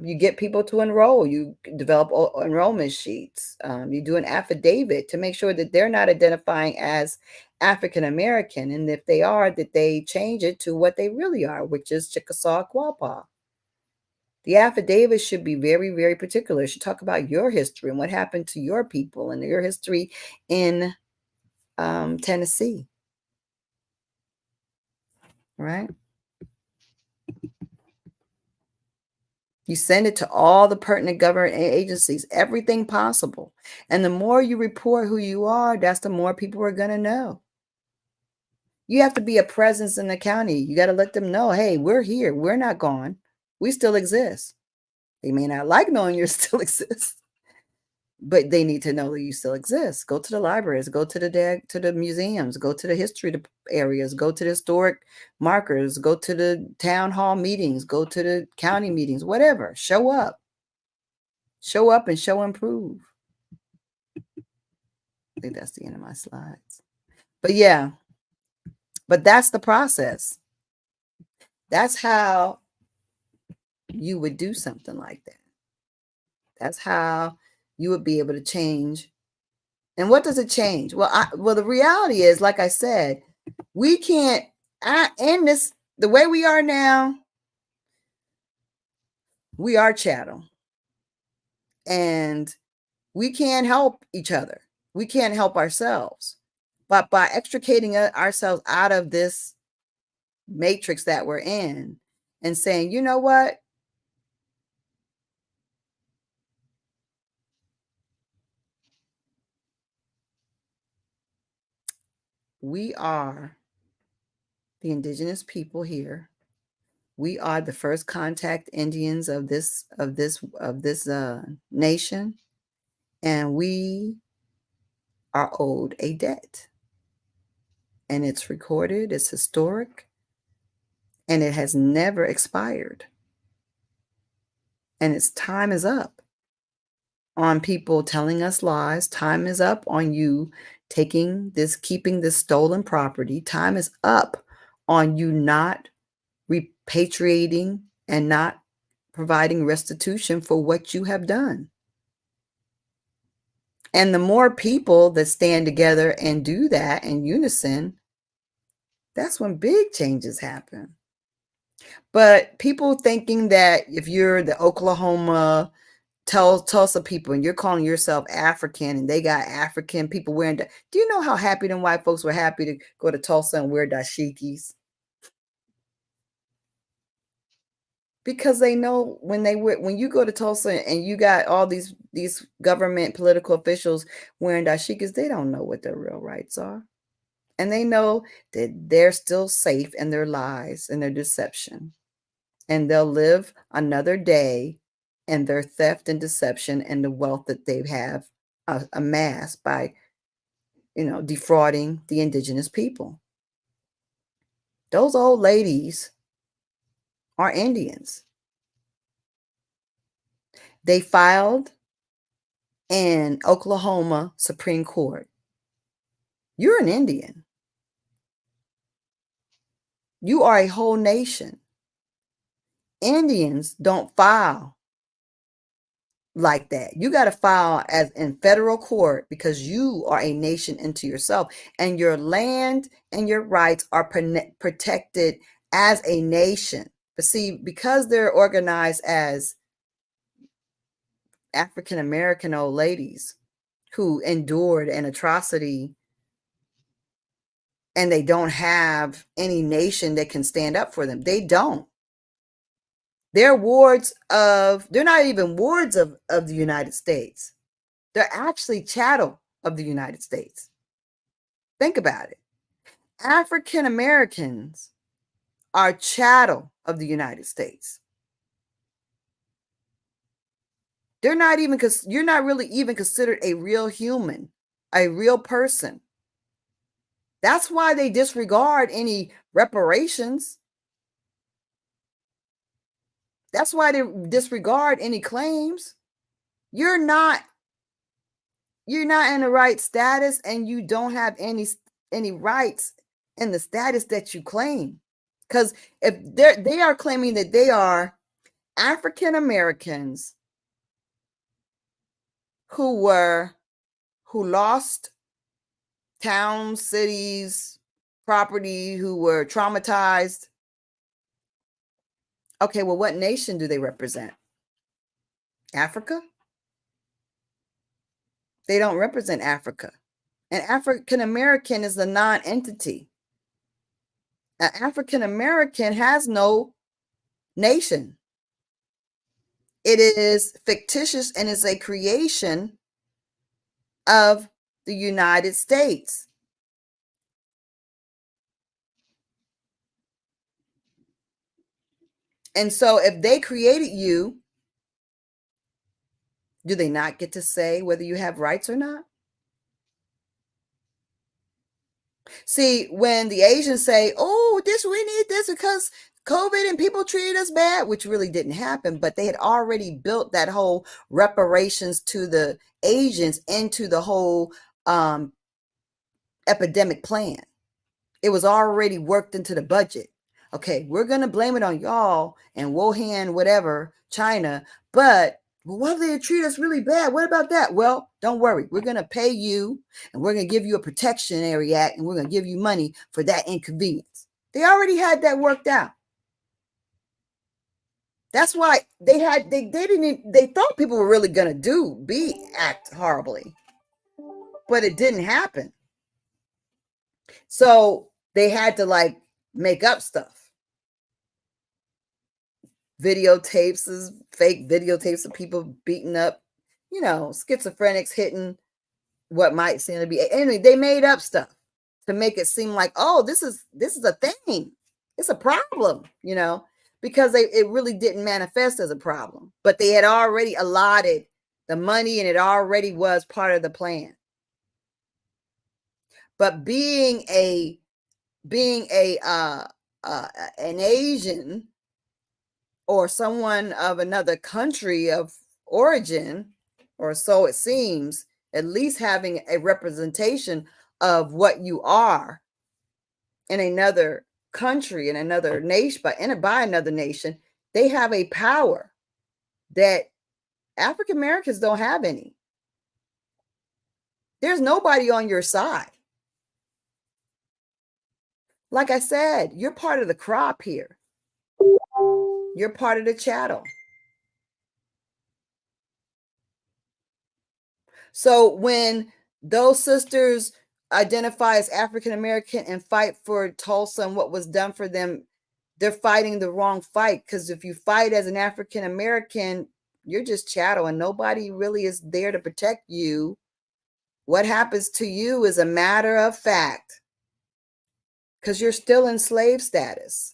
You get people to enroll. You develop enrollment sheets. You do an affidavit to make sure that they're not identifying as African American, and if they are, that they change it to what they really are, which is Chickasaw Quapaw. The affidavit should be very, very particular. It should talk about your history and what happened to your people and your history in Tennessee. Right? You send it to all the pertinent government agencies, everything possible. And the more you report who you are, that's the more people are going to know. You have to be a presence in the county. You got to let them know, hey, we're here. We're not gone. We still exist. They may not like knowing you still exist, but they need to know that you still exist. Go to the libraries, go to the museums, go to the history areas, go to the historic markers, go to the town hall meetings, go to the county meetings, whatever. Show up and show and prove. I think that's the end of my slides. But yeah, but that's the process. That's how you would do something like that. That's how you would be able to change. And what does it change? Well, the reality is, like I said, we can't end this the way we are now. We are chattel, and we can't help each other. We can't help ourselves. But by extricating ourselves out of this matrix that we're in and saying, you know what? We are the indigenous people here. We are the first contact Indians of this nation, and we are owed a debt. and it's recorded, it's historic, and it has never expired. And its time is up on people telling us lies. Time is up on you keeping this stolen property. Time is up on you not repatriating and not providing restitution for what you have done. And the more people that stand together and do that in unison, that's when big changes happen. But people thinking that if you're the Oklahoma Tulsa people and you're calling yourself African and they got African people wearing, do you know how happy them white folks were happy to go to Tulsa and wear dashikis? Because they know when you go to Tulsa and you got all these government political officials wearing dashikis, they don't know what their real rights are. And they know that they're still safe in their lies and their deception. And they'll live another day in their theft and deception and the wealth that they have amassed by, defrauding the indigenous people. Those old ladies are Indians. They filed in Oklahoma Supreme Court. You're an Indian. You are a whole nation. Indians don't file like that. You got to file as in federal court because you are a nation into yourself, and your land and your rights are protected as a nation. But see, because they're organized as African American old ladies who endured an atrocity, and they don't have any nation that can stand up for them. They don't. They're not even wards of the United States. They're actually chattel of the United States. Think about it. African Americans are chattel of the United States. You're not really even considered a real human, a real person. That's why they disregard any reparations. That's why they disregard any claims. You're not in the right status, and you don't have any rights in the status that you claim. Because if they are claiming that they are African Americans who lost towns, cities, property, who were traumatized. Okay, well, what nation do they represent? Africa? They don't represent Africa. An African American is a non-entity. An African American has no nation. It is fictitious and is a creation of the United States. And so if they created you, do they not get to say whether you have rights or not? See, when the Asians say, oh, we need this because COVID and people treated us bad, which really didn't happen, but they had already built that whole reparations to the Asians into the whole epidemic plan. It was already worked into the budget. Okay, we're going to blame it on y'all and Wuhan, whatever, China, but what if they treat us really bad? What about that? Well, don't worry. We're going to pay you, and we're going to give you a Protectionary Act, and we're going to give you money for that inconvenience. They already had that worked out. That's why they thought people were really going to act horribly, but it didn't happen. So they had to make up stuff. Fake videotapes of people beating up, schizophrenics hitting what might seem to be. Anyway, they made up stuff to make it seem like, oh, this is a thing. It's a problem, because it really didn't manifest as a problem. But they had already allotted the money, and it already was part of the plan. But being a being an Asian or someone of another country of origin, or so it seems, at least having a representation of what you are in another country, in another nation, by another nation, they have a power that African Americans don't have any. There's nobody on your side. Like I said, you're part of the crop here. You're part of the chattel. So when those sisters identify as African American and fight for Tulsa and what was done for them, they're fighting the wrong fight. Because if you fight as an African American, you're just chattel and nobody really is there to protect you. What happens to you is a matter of fact, because you're still in slave status.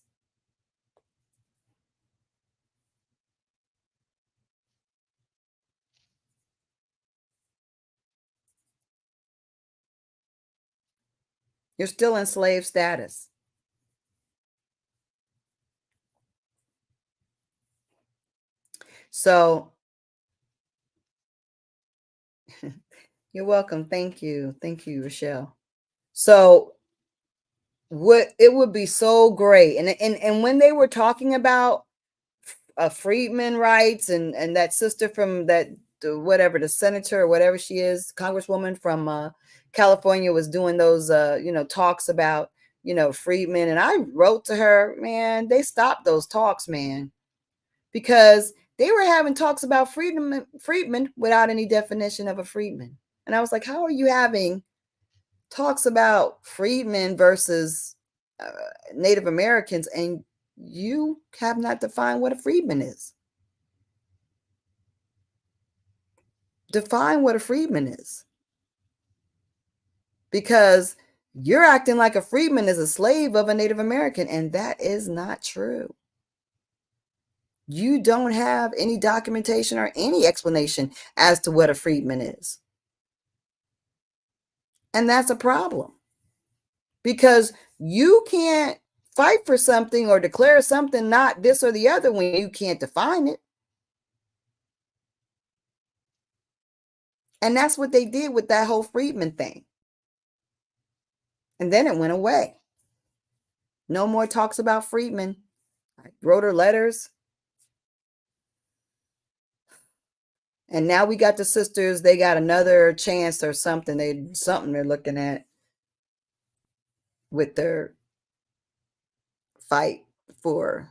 You're still in slave status. So you're welcome. Thank you. Thank you, Rochelle. So it would be so great. And when they were talking about freedmen rights and that sister from that whatever, the senator or whatever she is, congresswoman from California, was doing those talks about freedmen, and I wrote to her, man, they stopped those talks, man, because they were having talks about freedmen without any definition of a freedman. And I was like, how are you having talks about freedmen versus Native Americans, and you have not defined what a freedman is? Define what a freedman is. Because you're acting like a freedman is a slave of a Native American, and that is not true. You don't have any documentation or any explanation as to what a freedman is. And that's a problem, because you can't fight for something or declare something not this or the other when you can't define it. And that's what they did with that whole freedman thing. And then it went away. No more talks about freedmen. I wrote her letters. And now we got the sisters, they got another chance or something. They're looking at with their fight for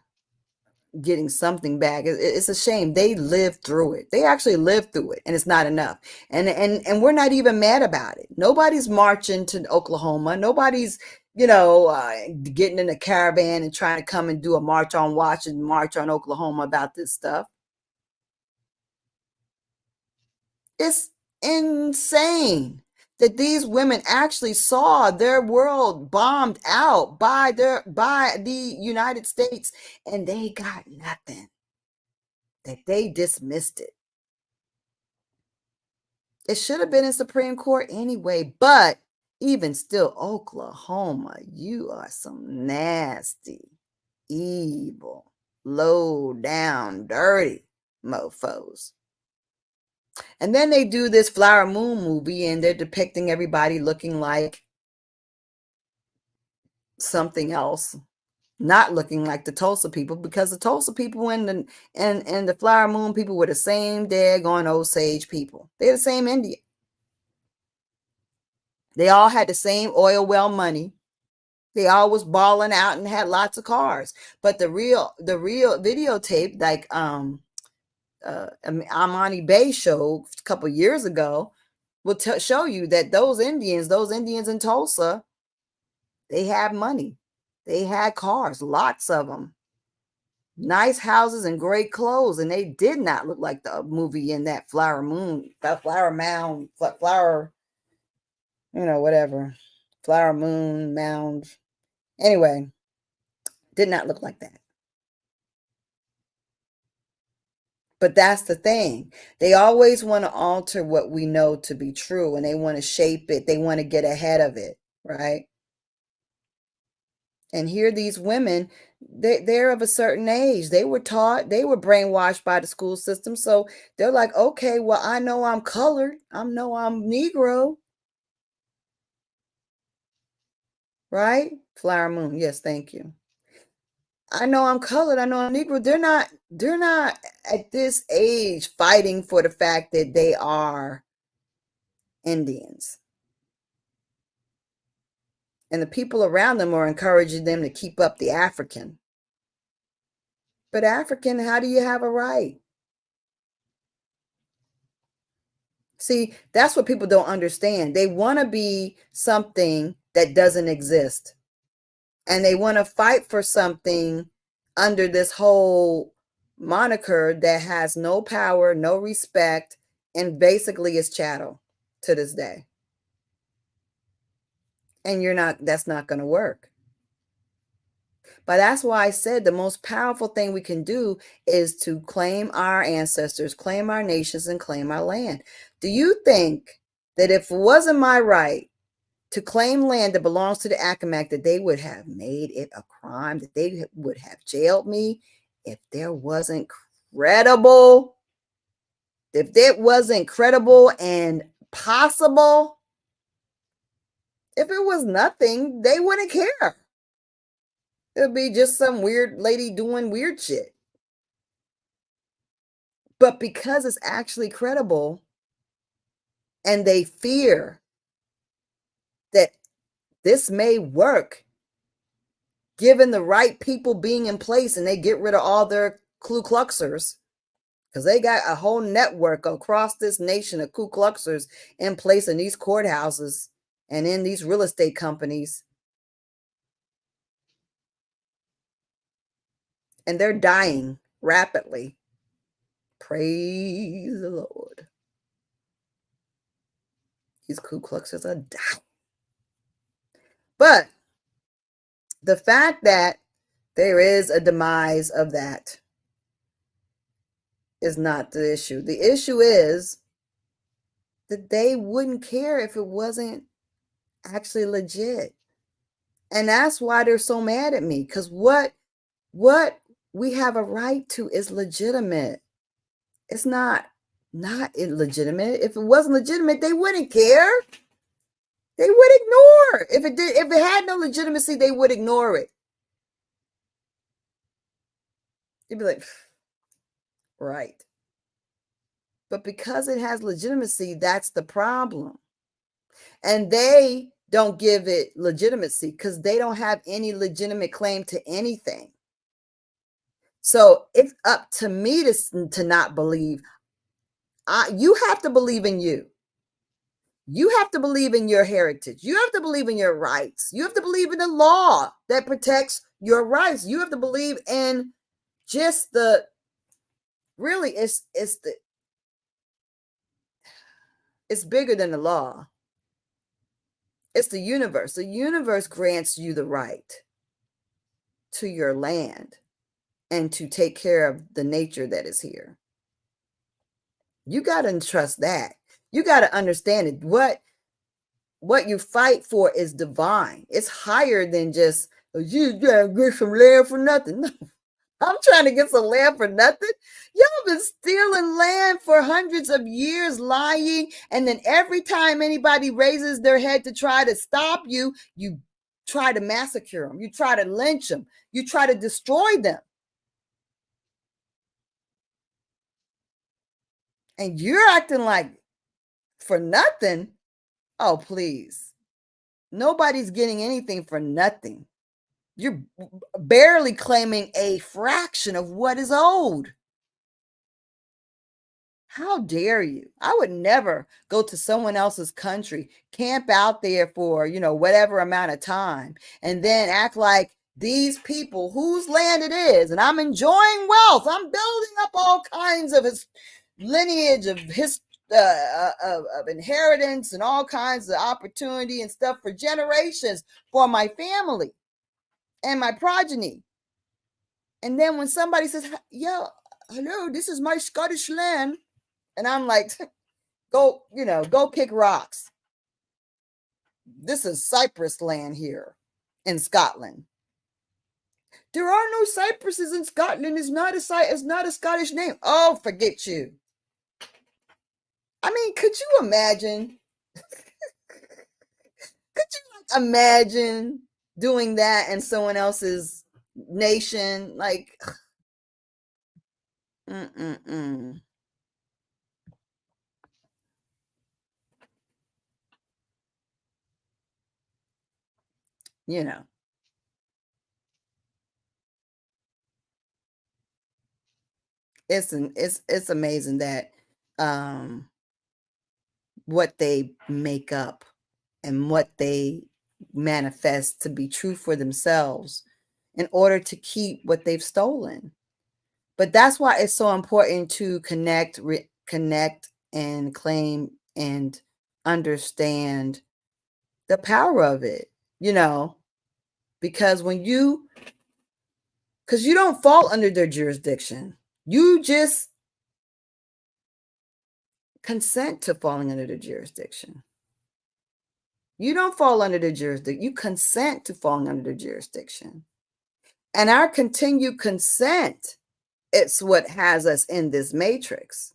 getting something back. It's a shame. They lived through it. They actually lived through it, and it's not enough. And we're not even mad about it. Nobody's marching to Oklahoma. Nobody's getting in a caravan and trying to come and do a march on Washington, march on Oklahoma about this stuff. It's insane that these women actually saw their world bombed out by the United States, and they got nothing. That they dismissed it. It should have been in Supreme Court anyway, but even still, Oklahoma, you are some nasty, evil, low down, dirty mofos. And then they do this Flower Moon movie, and they're depicting everybody looking like something else, not looking like the Tulsa people, because the Tulsa people and the Flower Moon people were the same daggone Osage people. They're the same Indian. They all had the same oil well money. They all was balling out and had lots of cars. But the real videotape, like Amani Bay showed a couple years ago, will show you that those Indians in Tulsa, they had money. They had cars, lots of them, nice houses and great clothes, and they did not look like the movie in that Flower Moon, that Flower Mound, Flower, whatever, Flower Moon Mound. Anyway, did not look like that. But that's the thing. They always want to alter what we know to be true, and they want to shape it. They want to get ahead of it, right? And here these women, they're of a certain age. They were taught, they were brainwashed by the school system. So they're like, okay, well, I know I'm colored. I know I'm Negro. Right? Flower Moon. Yes, thank you. I know I'm colored. I know I'm Negro. They're not at this age fighting for the fact that they are Indians. And the people around them are encouraging them to keep up the African. But African, how do you have a right? See, that's what people don't understand. They want to be something that doesn't exist. And they want to fight for something under this whole moniker that has no power, no respect, and basically is chattel to this day. And that's not going to work. But that's why I said the most powerful thing we can do is to claim our ancestors, claim our nations, and claim our land. Do you think that if it wasn't my right to claim land that belongs to the Accomack, that they would have made it a crime, that they would have jailed me if there wasn't credible, if it wasn't credible and possible? If it was nothing, they wouldn't care. It'd be just some weird lady doing weird shit. But because it's actually credible and they fear that this may work, given the right people being in place, and they get rid of all their Ku Kluxers, because they got a whole network across this nation of Ku Kluxers in place in these courthouses and in these real estate companies. And they're dying rapidly. Praise the Lord. These Ku Kluxers are dying. But the fact that there is a demise of that is not the issue. The issue is that they wouldn't care if it wasn't actually legit. And that's why they're so mad at me, because what we have a right to is legitimate. It's not illegitimate. If it wasn't legitimate, they wouldn't care. They would ignore. If it had no legitimacy, they would ignore it. They'd be like, right. But because it has legitimacy, that's the problem. And they don't give it legitimacy because they don't have any legitimate claim to anything. So it's up to me to not believe. You have to believe in you. You have to believe in your heritage. You have to believe in your rights. You have to believe in the law that protects your rights. You have to believe in just it's bigger than the law. It's the universe. The universe grants you the right to your land and to take care of the nature that is here. You got to trust that. You got to understand it. What you fight for is divine. It's higher than just, you gotta get some land for nothing. No, I'm trying to get some land for nothing. Y'all been stealing land for hundreds of years, lying. And then every time anybody raises their head to try to stop you, you try to massacre them. You try to lynch them. You try to destroy them. And you're acting like for nothing. Oh, please. Nobody's getting anything for nothing. You're barely claiming a fraction of what is owed. How dare you? I would never go to someone else's country, camp out there for, whatever amount of time, and then act like these people whose land it is, and I'm enjoying wealth. I'm building up all kinds of his lineage of of inheritance and all kinds of opportunity and stuff for generations for my family and my progeny. And then when somebody says, "Yeah, hello, this is my Scottish land," and I'm like, go kick rocks. This is Cyprus land here in Scotland. There are no cypresses in Scotland. It's not a Scottish name. Oh, forget you. I mean, could you imagine? Could you imagine doing that in someone else's nation? Like, mm-mm-mm. You know, it's amazing that um what they make up and what they manifest to be true for themselves in order to keep what they've stolen. But that's why it's so important to connect and claim and understand the power of it, because because you don't fall under their jurisdiction. You just consent to falling under the jurisdiction. You don't fall under the jurisdiction. You consent to falling under the jurisdiction. And our continued consent, it's what has us in this matrix.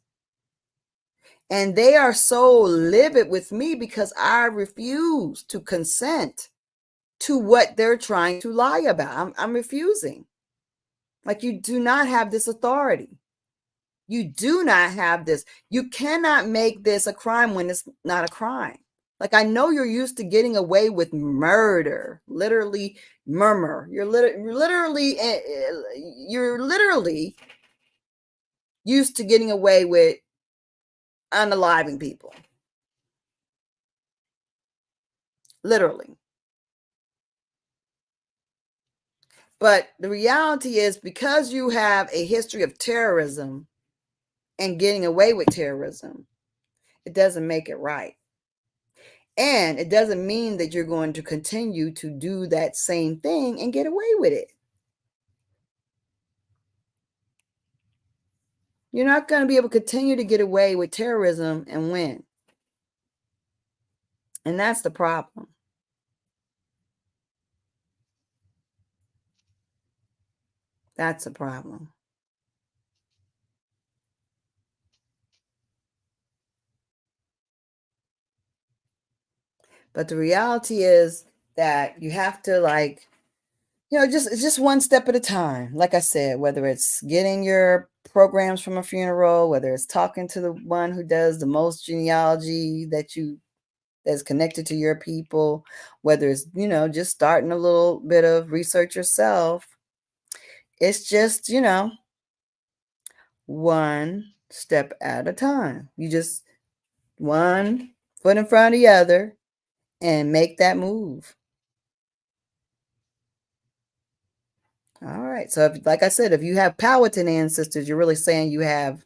And they are so livid with me because I refuse to consent to what they're trying to lie about. I'm refusing. Like, you do not have this authority. You do not have this. You cannot make this a crime when it's not a crime. Like, I know you're used to getting away with murder, literally murmur. You're literally used to getting away with unaliving people. Literally. But the reality is, because you have a history of terrorism and getting away with terrorism, it doesn't make it right. And it doesn't mean that you're going to continue to do that same thing and get away with it. You're not going to be able to continue to get away with terrorism and win. And that's the problem. That's a problem. But the reality is that you have to, like, it's just one step at a time. Like I said, whether it's getting your programs from a funeral, whether it's talking to the one who does the most genealogy that's connected to your people, whether it's, just starting a little bit of research yourself. It's just, one step at a time. You just one foot in front of the other and make that move. All right. So, like I said, if you have Powhatan ancestors, you're really saying you have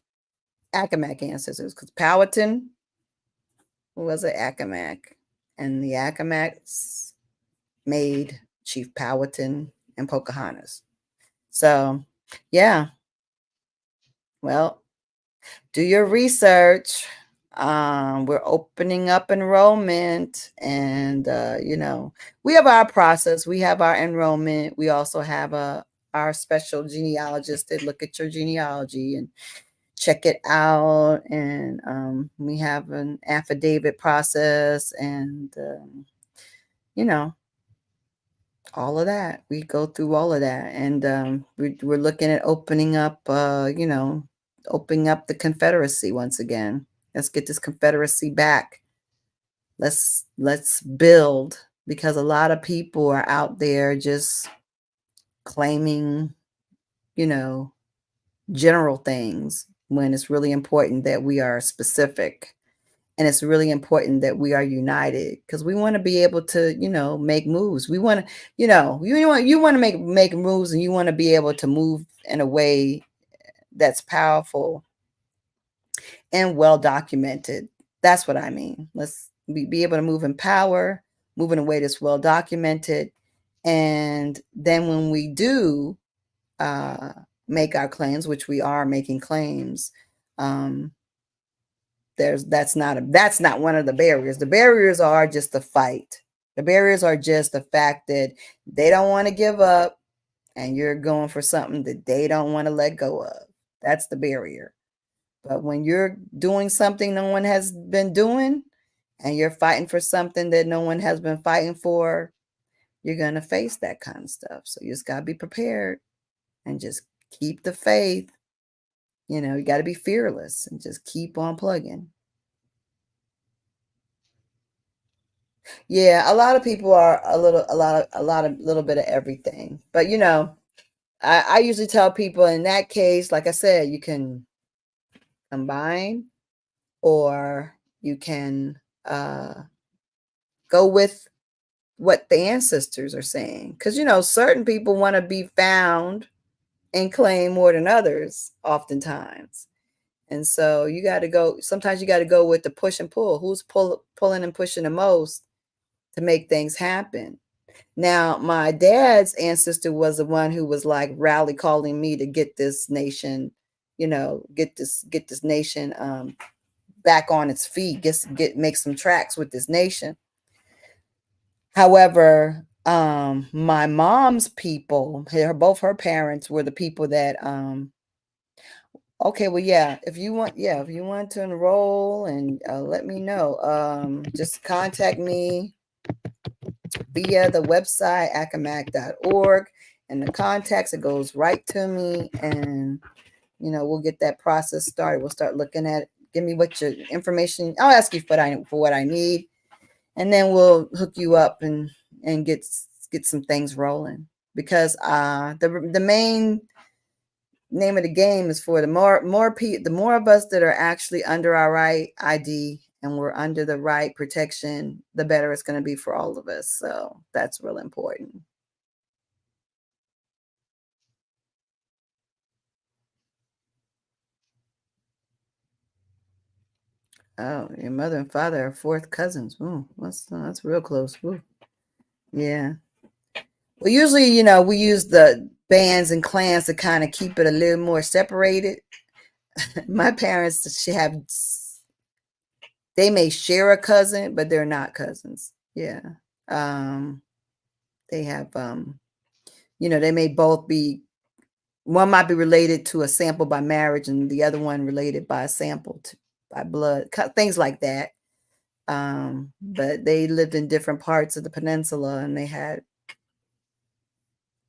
Accomack ancestors, because Powhatan was an Accomack, and the Accomacks made Chief Powhatan and Pocahontas. So, yeah. Well, do your research. We're opening up enrollment, and we have our process. We have our enrollment. We also have our special genealogist that look at your genealogy and check it out, and we have an affidavit process, and all of that. We go through all of that, and we're looking at opening up opening up the Confederacy once again. Let's get this Confederacy back. Let's build, because a lot of people are out there just claiming, general things, when it's really important that we are specific, and it's really important that we are united, because we want to be able to, make moves. We want to, you want to make moves, and you want to be able to move in a way that's powerful and well documented. That's what I mean. Let's be able to move in power, move in a way that's well documented. And then when we do make our claims, which we are making claims, that's not one of the barriers. The barriers are just the fight. The barriers are just the fact that they don't want to give up, and you're going for something that they don't want to let go of. That's the barrier. But when you're doing something no one has been doing, and you're fighting for something that no one has been fighting for, you're going to face that kind of stuff. So you just got to be prepared and just keep the faith. You got to be fearless and just keep on plugging. Yeah, a lot of people are a little bit of everything. But I usually tell people in that case, like I said, you can combine, or you can go with what the ancestors are saying. Because, certain people want to be found and claimed more than others oftentimes. And so sometimes you got to go with the push and pull. Who's pulling and pushing the most to make things happen? Now, my dad's ancestor was the one who was like rally calling me to get this nation, get this nation back on its feet, make some tracks with this nation. However, my mom's people, both her parents were the people that okay, well, yeah, if you want to enroll, and let me know. Just contact me via the website acamac.org, and the contacts, it goes right to me, and we'll get that process started. We'll start looking at it. Give me what your information. I'll ask you for what I need, and then we'll hook you up and get some things rolling. Because the main name of the game is for the more of us that are actually under our right ID, and we're under the right protection, the better it's going to be for all of us. So that's real important. Oh, your mother and father are fourth cousins. Ooh, that's real close. Ooh. Yeah. Well, usually, we use the bands and clans to kind of keep it a little more separated. My parents, they may share a cousin, but they're not cousins. Yeah. Um, they have, they may both be, one might be related to a sample by marriage, and the other one related by a sample by blood, things like that. But they lived in different parts of the peninsula, and they had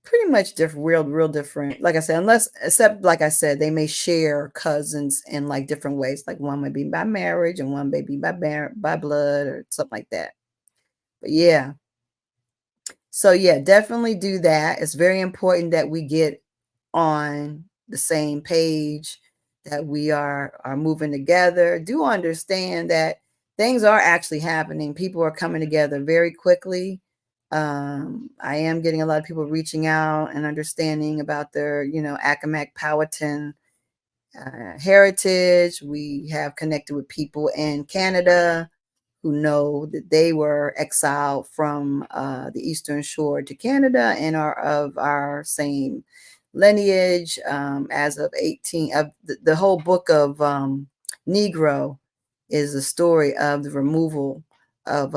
pretty much different, real different. Like I said, except like I said, they may share cousins in like different ways. Like one may be by marriage, and one may be by blood, or something like that. But yeah, so yeah, definitely do that. It's very important that we get on the same page, that we are moving together. Do understand that things are actually happening. People are coming together very quickly. I am getting a lot of people reaching out and understanding about their, Accomack Powhatan heritage. We have connected with people in Canada who know that they were exiled from the Eastern Shore to Canada and are of our same lineage. As of 18, of the whole book of Negro is the story of the removal of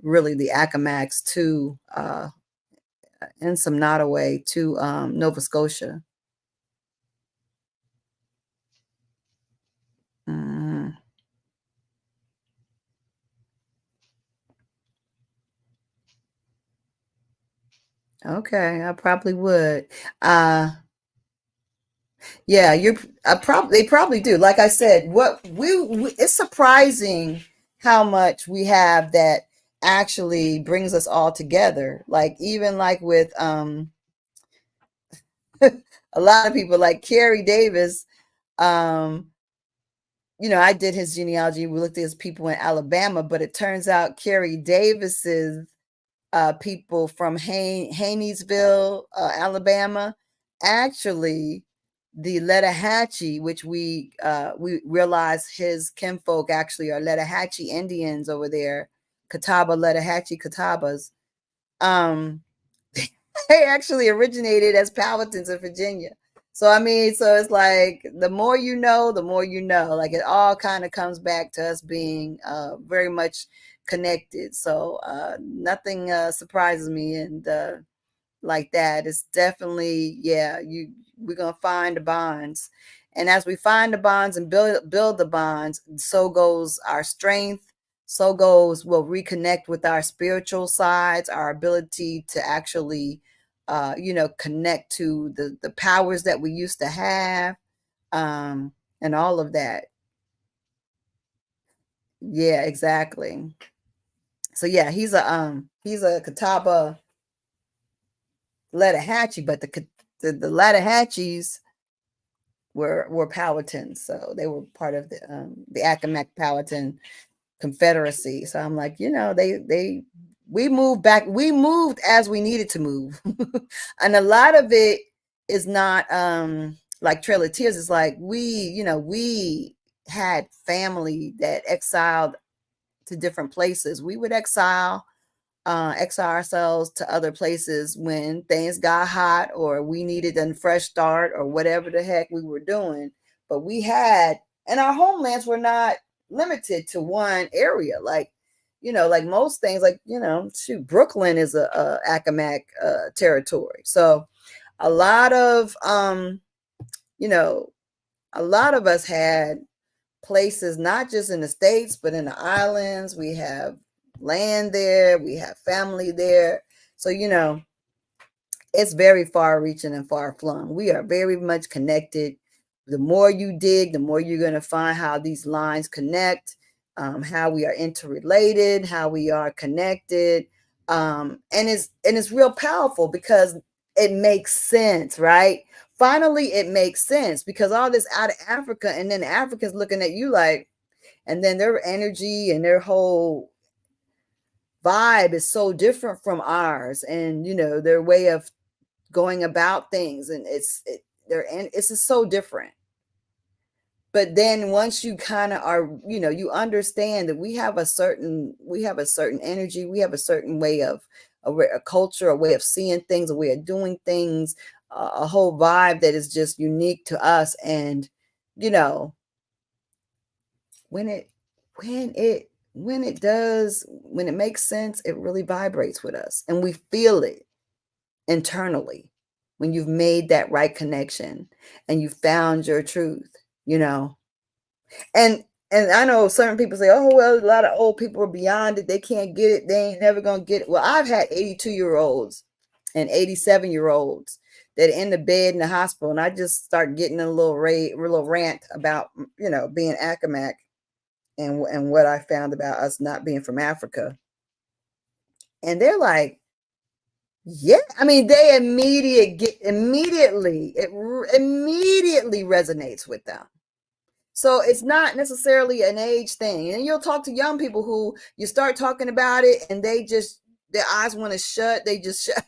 really the Accomacs to in some Nottoway to Nova Scotia. Mhm. Okay, I probably would. Yeah, they probably do. Like I said, it's surprising how much we have that actually brings us all together. Like even like with a lot of people like Kerry Davis. Um, I did his genealogy. We looked at his people in Alabama, but it turns out Kerry Davis's people from Haynesville, Alabama, actually the Lettahatchee, which we realize his kinfolk actually are Lettahatchee Indians over there, Catawba Lettahatchee Catawbas. Um, they actually originated as Powhatans in Virginia. So I mean, so it's like the more you know, the more you know. Like it all kind of comes back to us being very much connected. So nothing surprises me, and like that, it's definitely, yeah, we're gonna find the bonds. And as we find the bonds and build the bonds, so goes our strength, so goes we'll reconnect with our spiritual sides, our ability to actually connect to the powers that we used to have, and all of that. Yeah, exactly. So yeah, he's a Catawba Lattihatchee, but the Lattihatchees were Powhatans, so they were part of the Accomack Powhatan Confederacy. So I'm like, we moved as we needed to move, and a lot of it is not like Trail of Tears. It's like we had family that exiled to different places. We would exile ourselves to other places when things got hot or we needed a fresh start or whatever the heck we were doing. But and our homelands were not limited to one area. Like most things, shoot, Brooklyn is a Accomack territory. So a lot of, you know, a lot of us had places, not just in the States, but in the islands. We have land there, we have family there. So, it's very far reaching and far flung. We are very much connected. The more you dig, the more you're going to find how these lines connect, how we are interrelated, how we are connected. And it's real powerful because it makes sense, right? Finally, it makes sense because all this out of Africa, and then Africa's looking at you like, and then their energy and their whole vibe is so different from ours, and their way of going about things, and it's just so different. But then once you kind of are, you understand that we have a certain energy, we have a certain way of a culture, a way of seeing things, a way of doing things, a whole vibe that is just unique to us. And you know when it when it makes sense, it really vibrates with us and we feel it internally when you've made that right connection and you found your truth, you know. And I know certain people say, oh, well, a lot of old people are beyond it. They can't get it. They ain't never going to get it. Well, I've had 82-year-olds and 87-year-olds that are in the bed in the hospital. And I just start getting a little rant about, being Accomack and what I found about us not being from Africa. And they're like, yeah, I mean, they immediately resonates with them. So it's not necessarily an age thing. And you'll talk to young people who you start talking about it and their eyes want to shut. They just shut.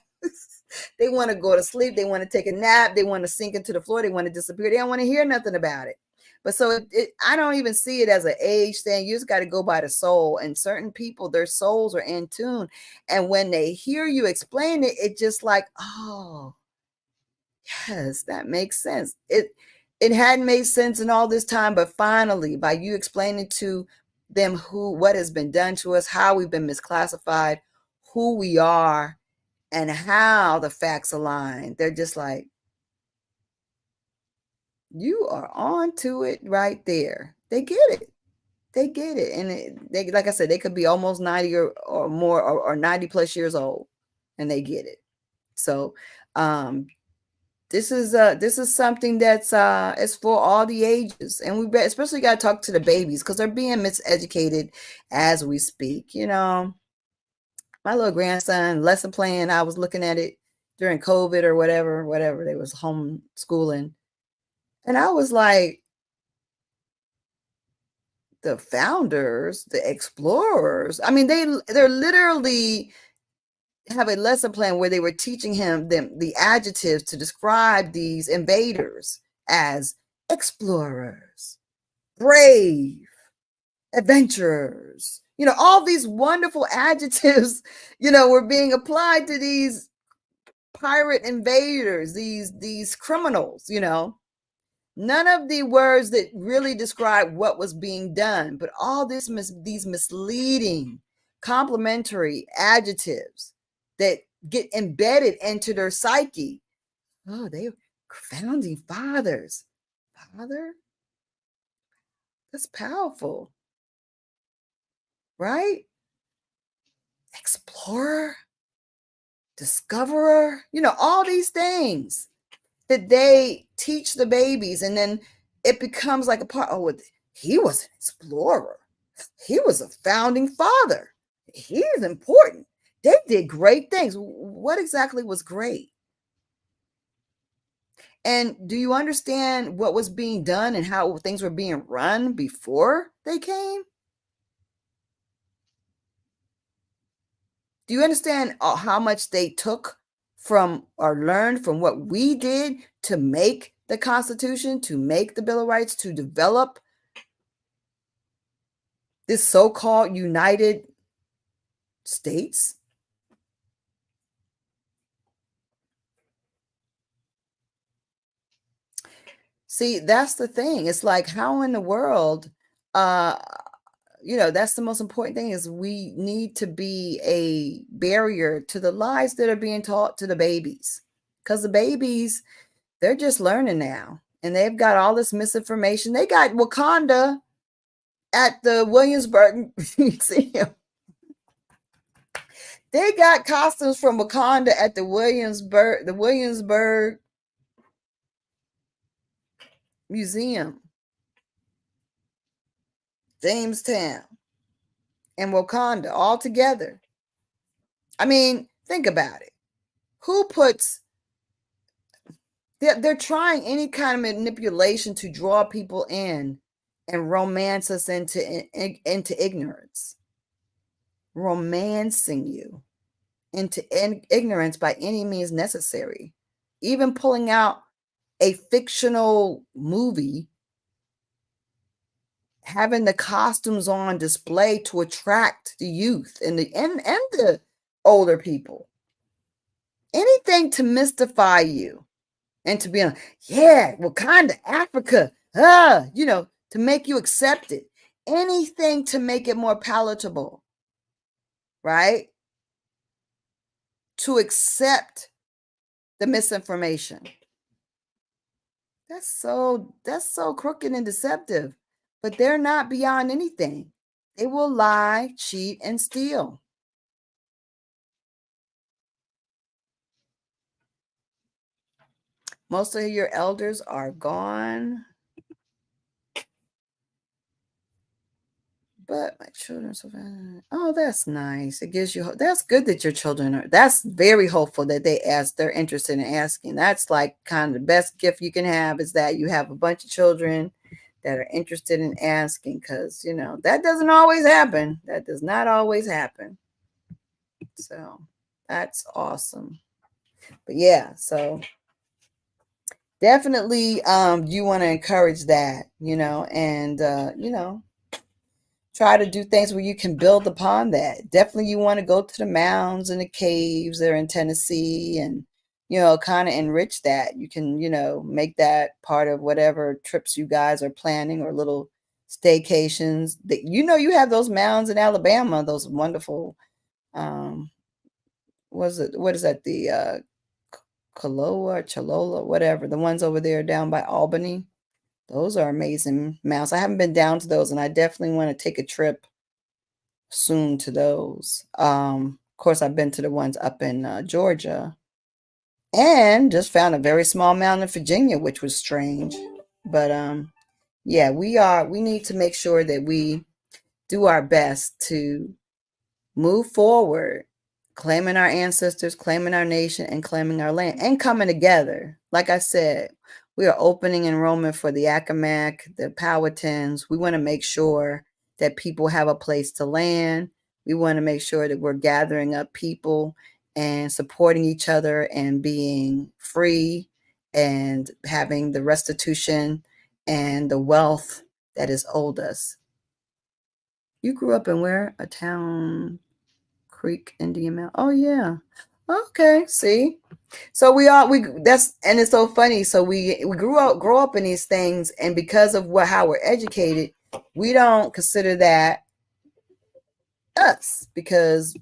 They want to go to sleep. They want to take a nap. They want to sink into the floor. They want to disappear. They don't want to hear nothing about it. But so I don't even see it as an age thing. You just got to go by the soul. And certain people, their souls are in tune. And when they hear you explain it, it just like, oh, yes, that makes sense. It hadn't made sense in all this time, but finally, by you explaining to them what has been done to us, how we've been misclassified, who we are, and how the facts align, they're just like, you are on to it right there. They get it. They get it. And they, like I said, they could be almost 90 or more or 90 plus years old and they get it. So this is something that's it's for all the ages, and we especially got to talk to the babies because they're being miseducated as we speak. My little grandson lesson plan, I was looking at it during COVID or whatever they was homeschooling, and I was like, the founders, the explorers. I mean, they're literally have a lesson plan where they were teaching him the adjectives to describe these invaders as explorers, brave, adventurers. All these wonderful adjectives, were being applied to these pirate invaders, these criminals. None of the words that really describe what was being done, but all these misleading, complimentary adjectives that get embedded into their psyche. Oh, they were founding fathers. Father? That's powerful. Right? Explorer, discoverer, all these things that they teach the babies. And then it becomes like a part. Oh, he was an explorer. He was a founding father. He is important. They did great things. What exactly was great? And do you understand what was being done and how things were being run before they came? Do you understand how much they took from or learned from what we did to make the Constitution, to make the Bill of Rights, to develop this so-called United States? See, that's the thing. It's like, how in the world, that's the most important thing, is we need to be a barrier to the lies that are being taught to the babies. Because the babies, they're just learning now. And they've got all this misinformation. They got Wakanda at the Williamsburg Museum. They got costumes from Wakanda at the Williamsburg Museum, Jamestown, and Wakanda all together. I mean, think about it. Who puts... They're trying any kind of manipulation to draw people in and romance us into ignorance. Romancing you into ignorance by any means necessary. Even pulling out a fictional movie, having the costumes on display to attract the youth and the older people. Anything to mystify you and to be like, yeah, Wakanda, Africa, to make you accept it. Anything to make it more palatable, right? To accept the misinformation. That's so crooked and deceptive. But they're not beyond anything. They will lie, cheat, and steal. Most of your elders are gone. But my children, oh, that's nice. It gives you hope. That's good that your children are, that's very hopeful that they're interested in asking. That's like kind of the best gift you can have, is that you have a bunch of children that are interested in asking, because, that doesn't always happen. That does not always happen. So that's awesome. But yeah, so definitely you want to encourage that, and try to do things where you can build upon that. Definitely you want to go to the mounds and the caves there in Tennessee, and kind of enrich that. You can make that part of whatever trips you guys are planning, or little staycations. That you have those mounds in Alabama, those wonderful what is that, the Chalola, whatever, the ones over there down by Albany. Those are amazing mounds. I haven't been down to those, and I definitely want to take a trip soon to those. Of course, I've been to the ones up in Georgia, and just found a very small mound in Virginia, which was strange. But yeah, we need to make sure that we do our best to move forward, claiming our ancestors, claiming our nation, and claiming our land, and coming together. Like I said, we are opening enrollment for the Accomack, the Powhatans. We want to make sure that people have a place to land. We want to make sure that we're gathering up people and supporting each other and being free and having the restitution and the wealth that is owed us. You grew up in where? A town... Creek Indian Mountain. Oh yeah. Okay. See, so and it's so funny. So we grow up in these things, and because of how we're educated, we don't consider that us. Because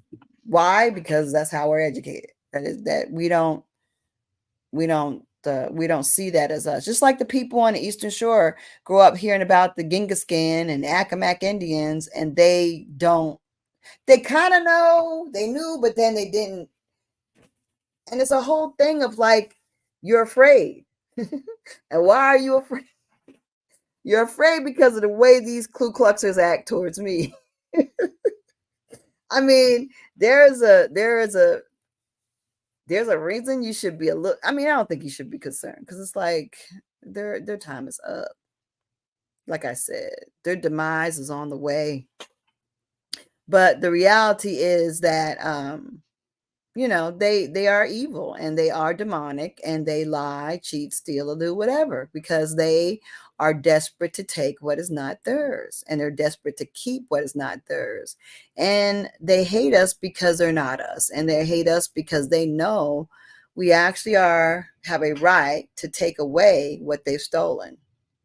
why? Because that's how we're educated. That we don't see that as us. Just like the people on the Eastern Shore grow up hearing about the Genghis Khan and Accomack Indians, and they don't. They kind of know, they knew, but then they didn't. And it's a whole thing of like, you're afraid. And why are you afraid? You're afraid because of the way these Ku Kluxers act towards me. I mean, there's a reason you should be a little. I mean, I don't think you should be concerned because it's like their time is up. Like I said, their demise is on the way. But the reality is that they are evil and they are demonic and they lie, cheat, steal, or do whatever because they are desperate to take what is not theirs and they're desperate to keep what is not theirs. And they hate us because they're not us, and they hate us because they know we actually have a right to take away what they've stolen.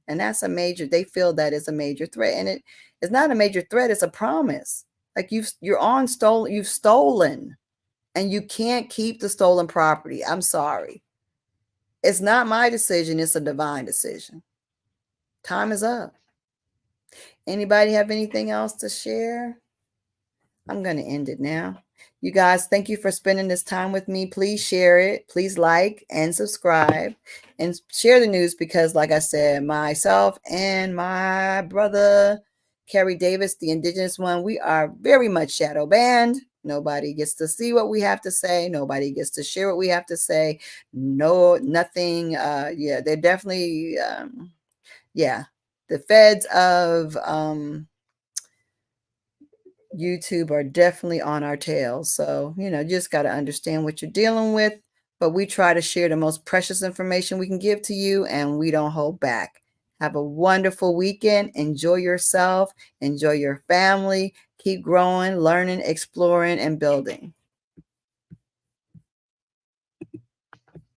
And they feel that is a major threat, and it's not a major threat, it's a promise. Like you've stolen, and you can't keep the stolen property. I'm sorry. It's not my decision. It's a divine decision. Time is up. Anybody have anything else to share? I'm going to end it now. You guys, thank you for spending this time with me. Please share it. Please like and subscribe and share the news because, like I said, myself and my brother, Kerry Davis, the Indigenous one, we are very much shadow banned. Nobody gets to see what we have to say. Nobody gets to share what we have to say. No, nothing. They're definitely, the feds of YouTube are definitely on our tails. So, just got to understand what you're dealing with. But we try to share the most precious information we can give to you, and we don't hold back. Have a wonderful weekend. Enjoy yourself. Enjoy your family. Keep growing, learning, exploring, and building.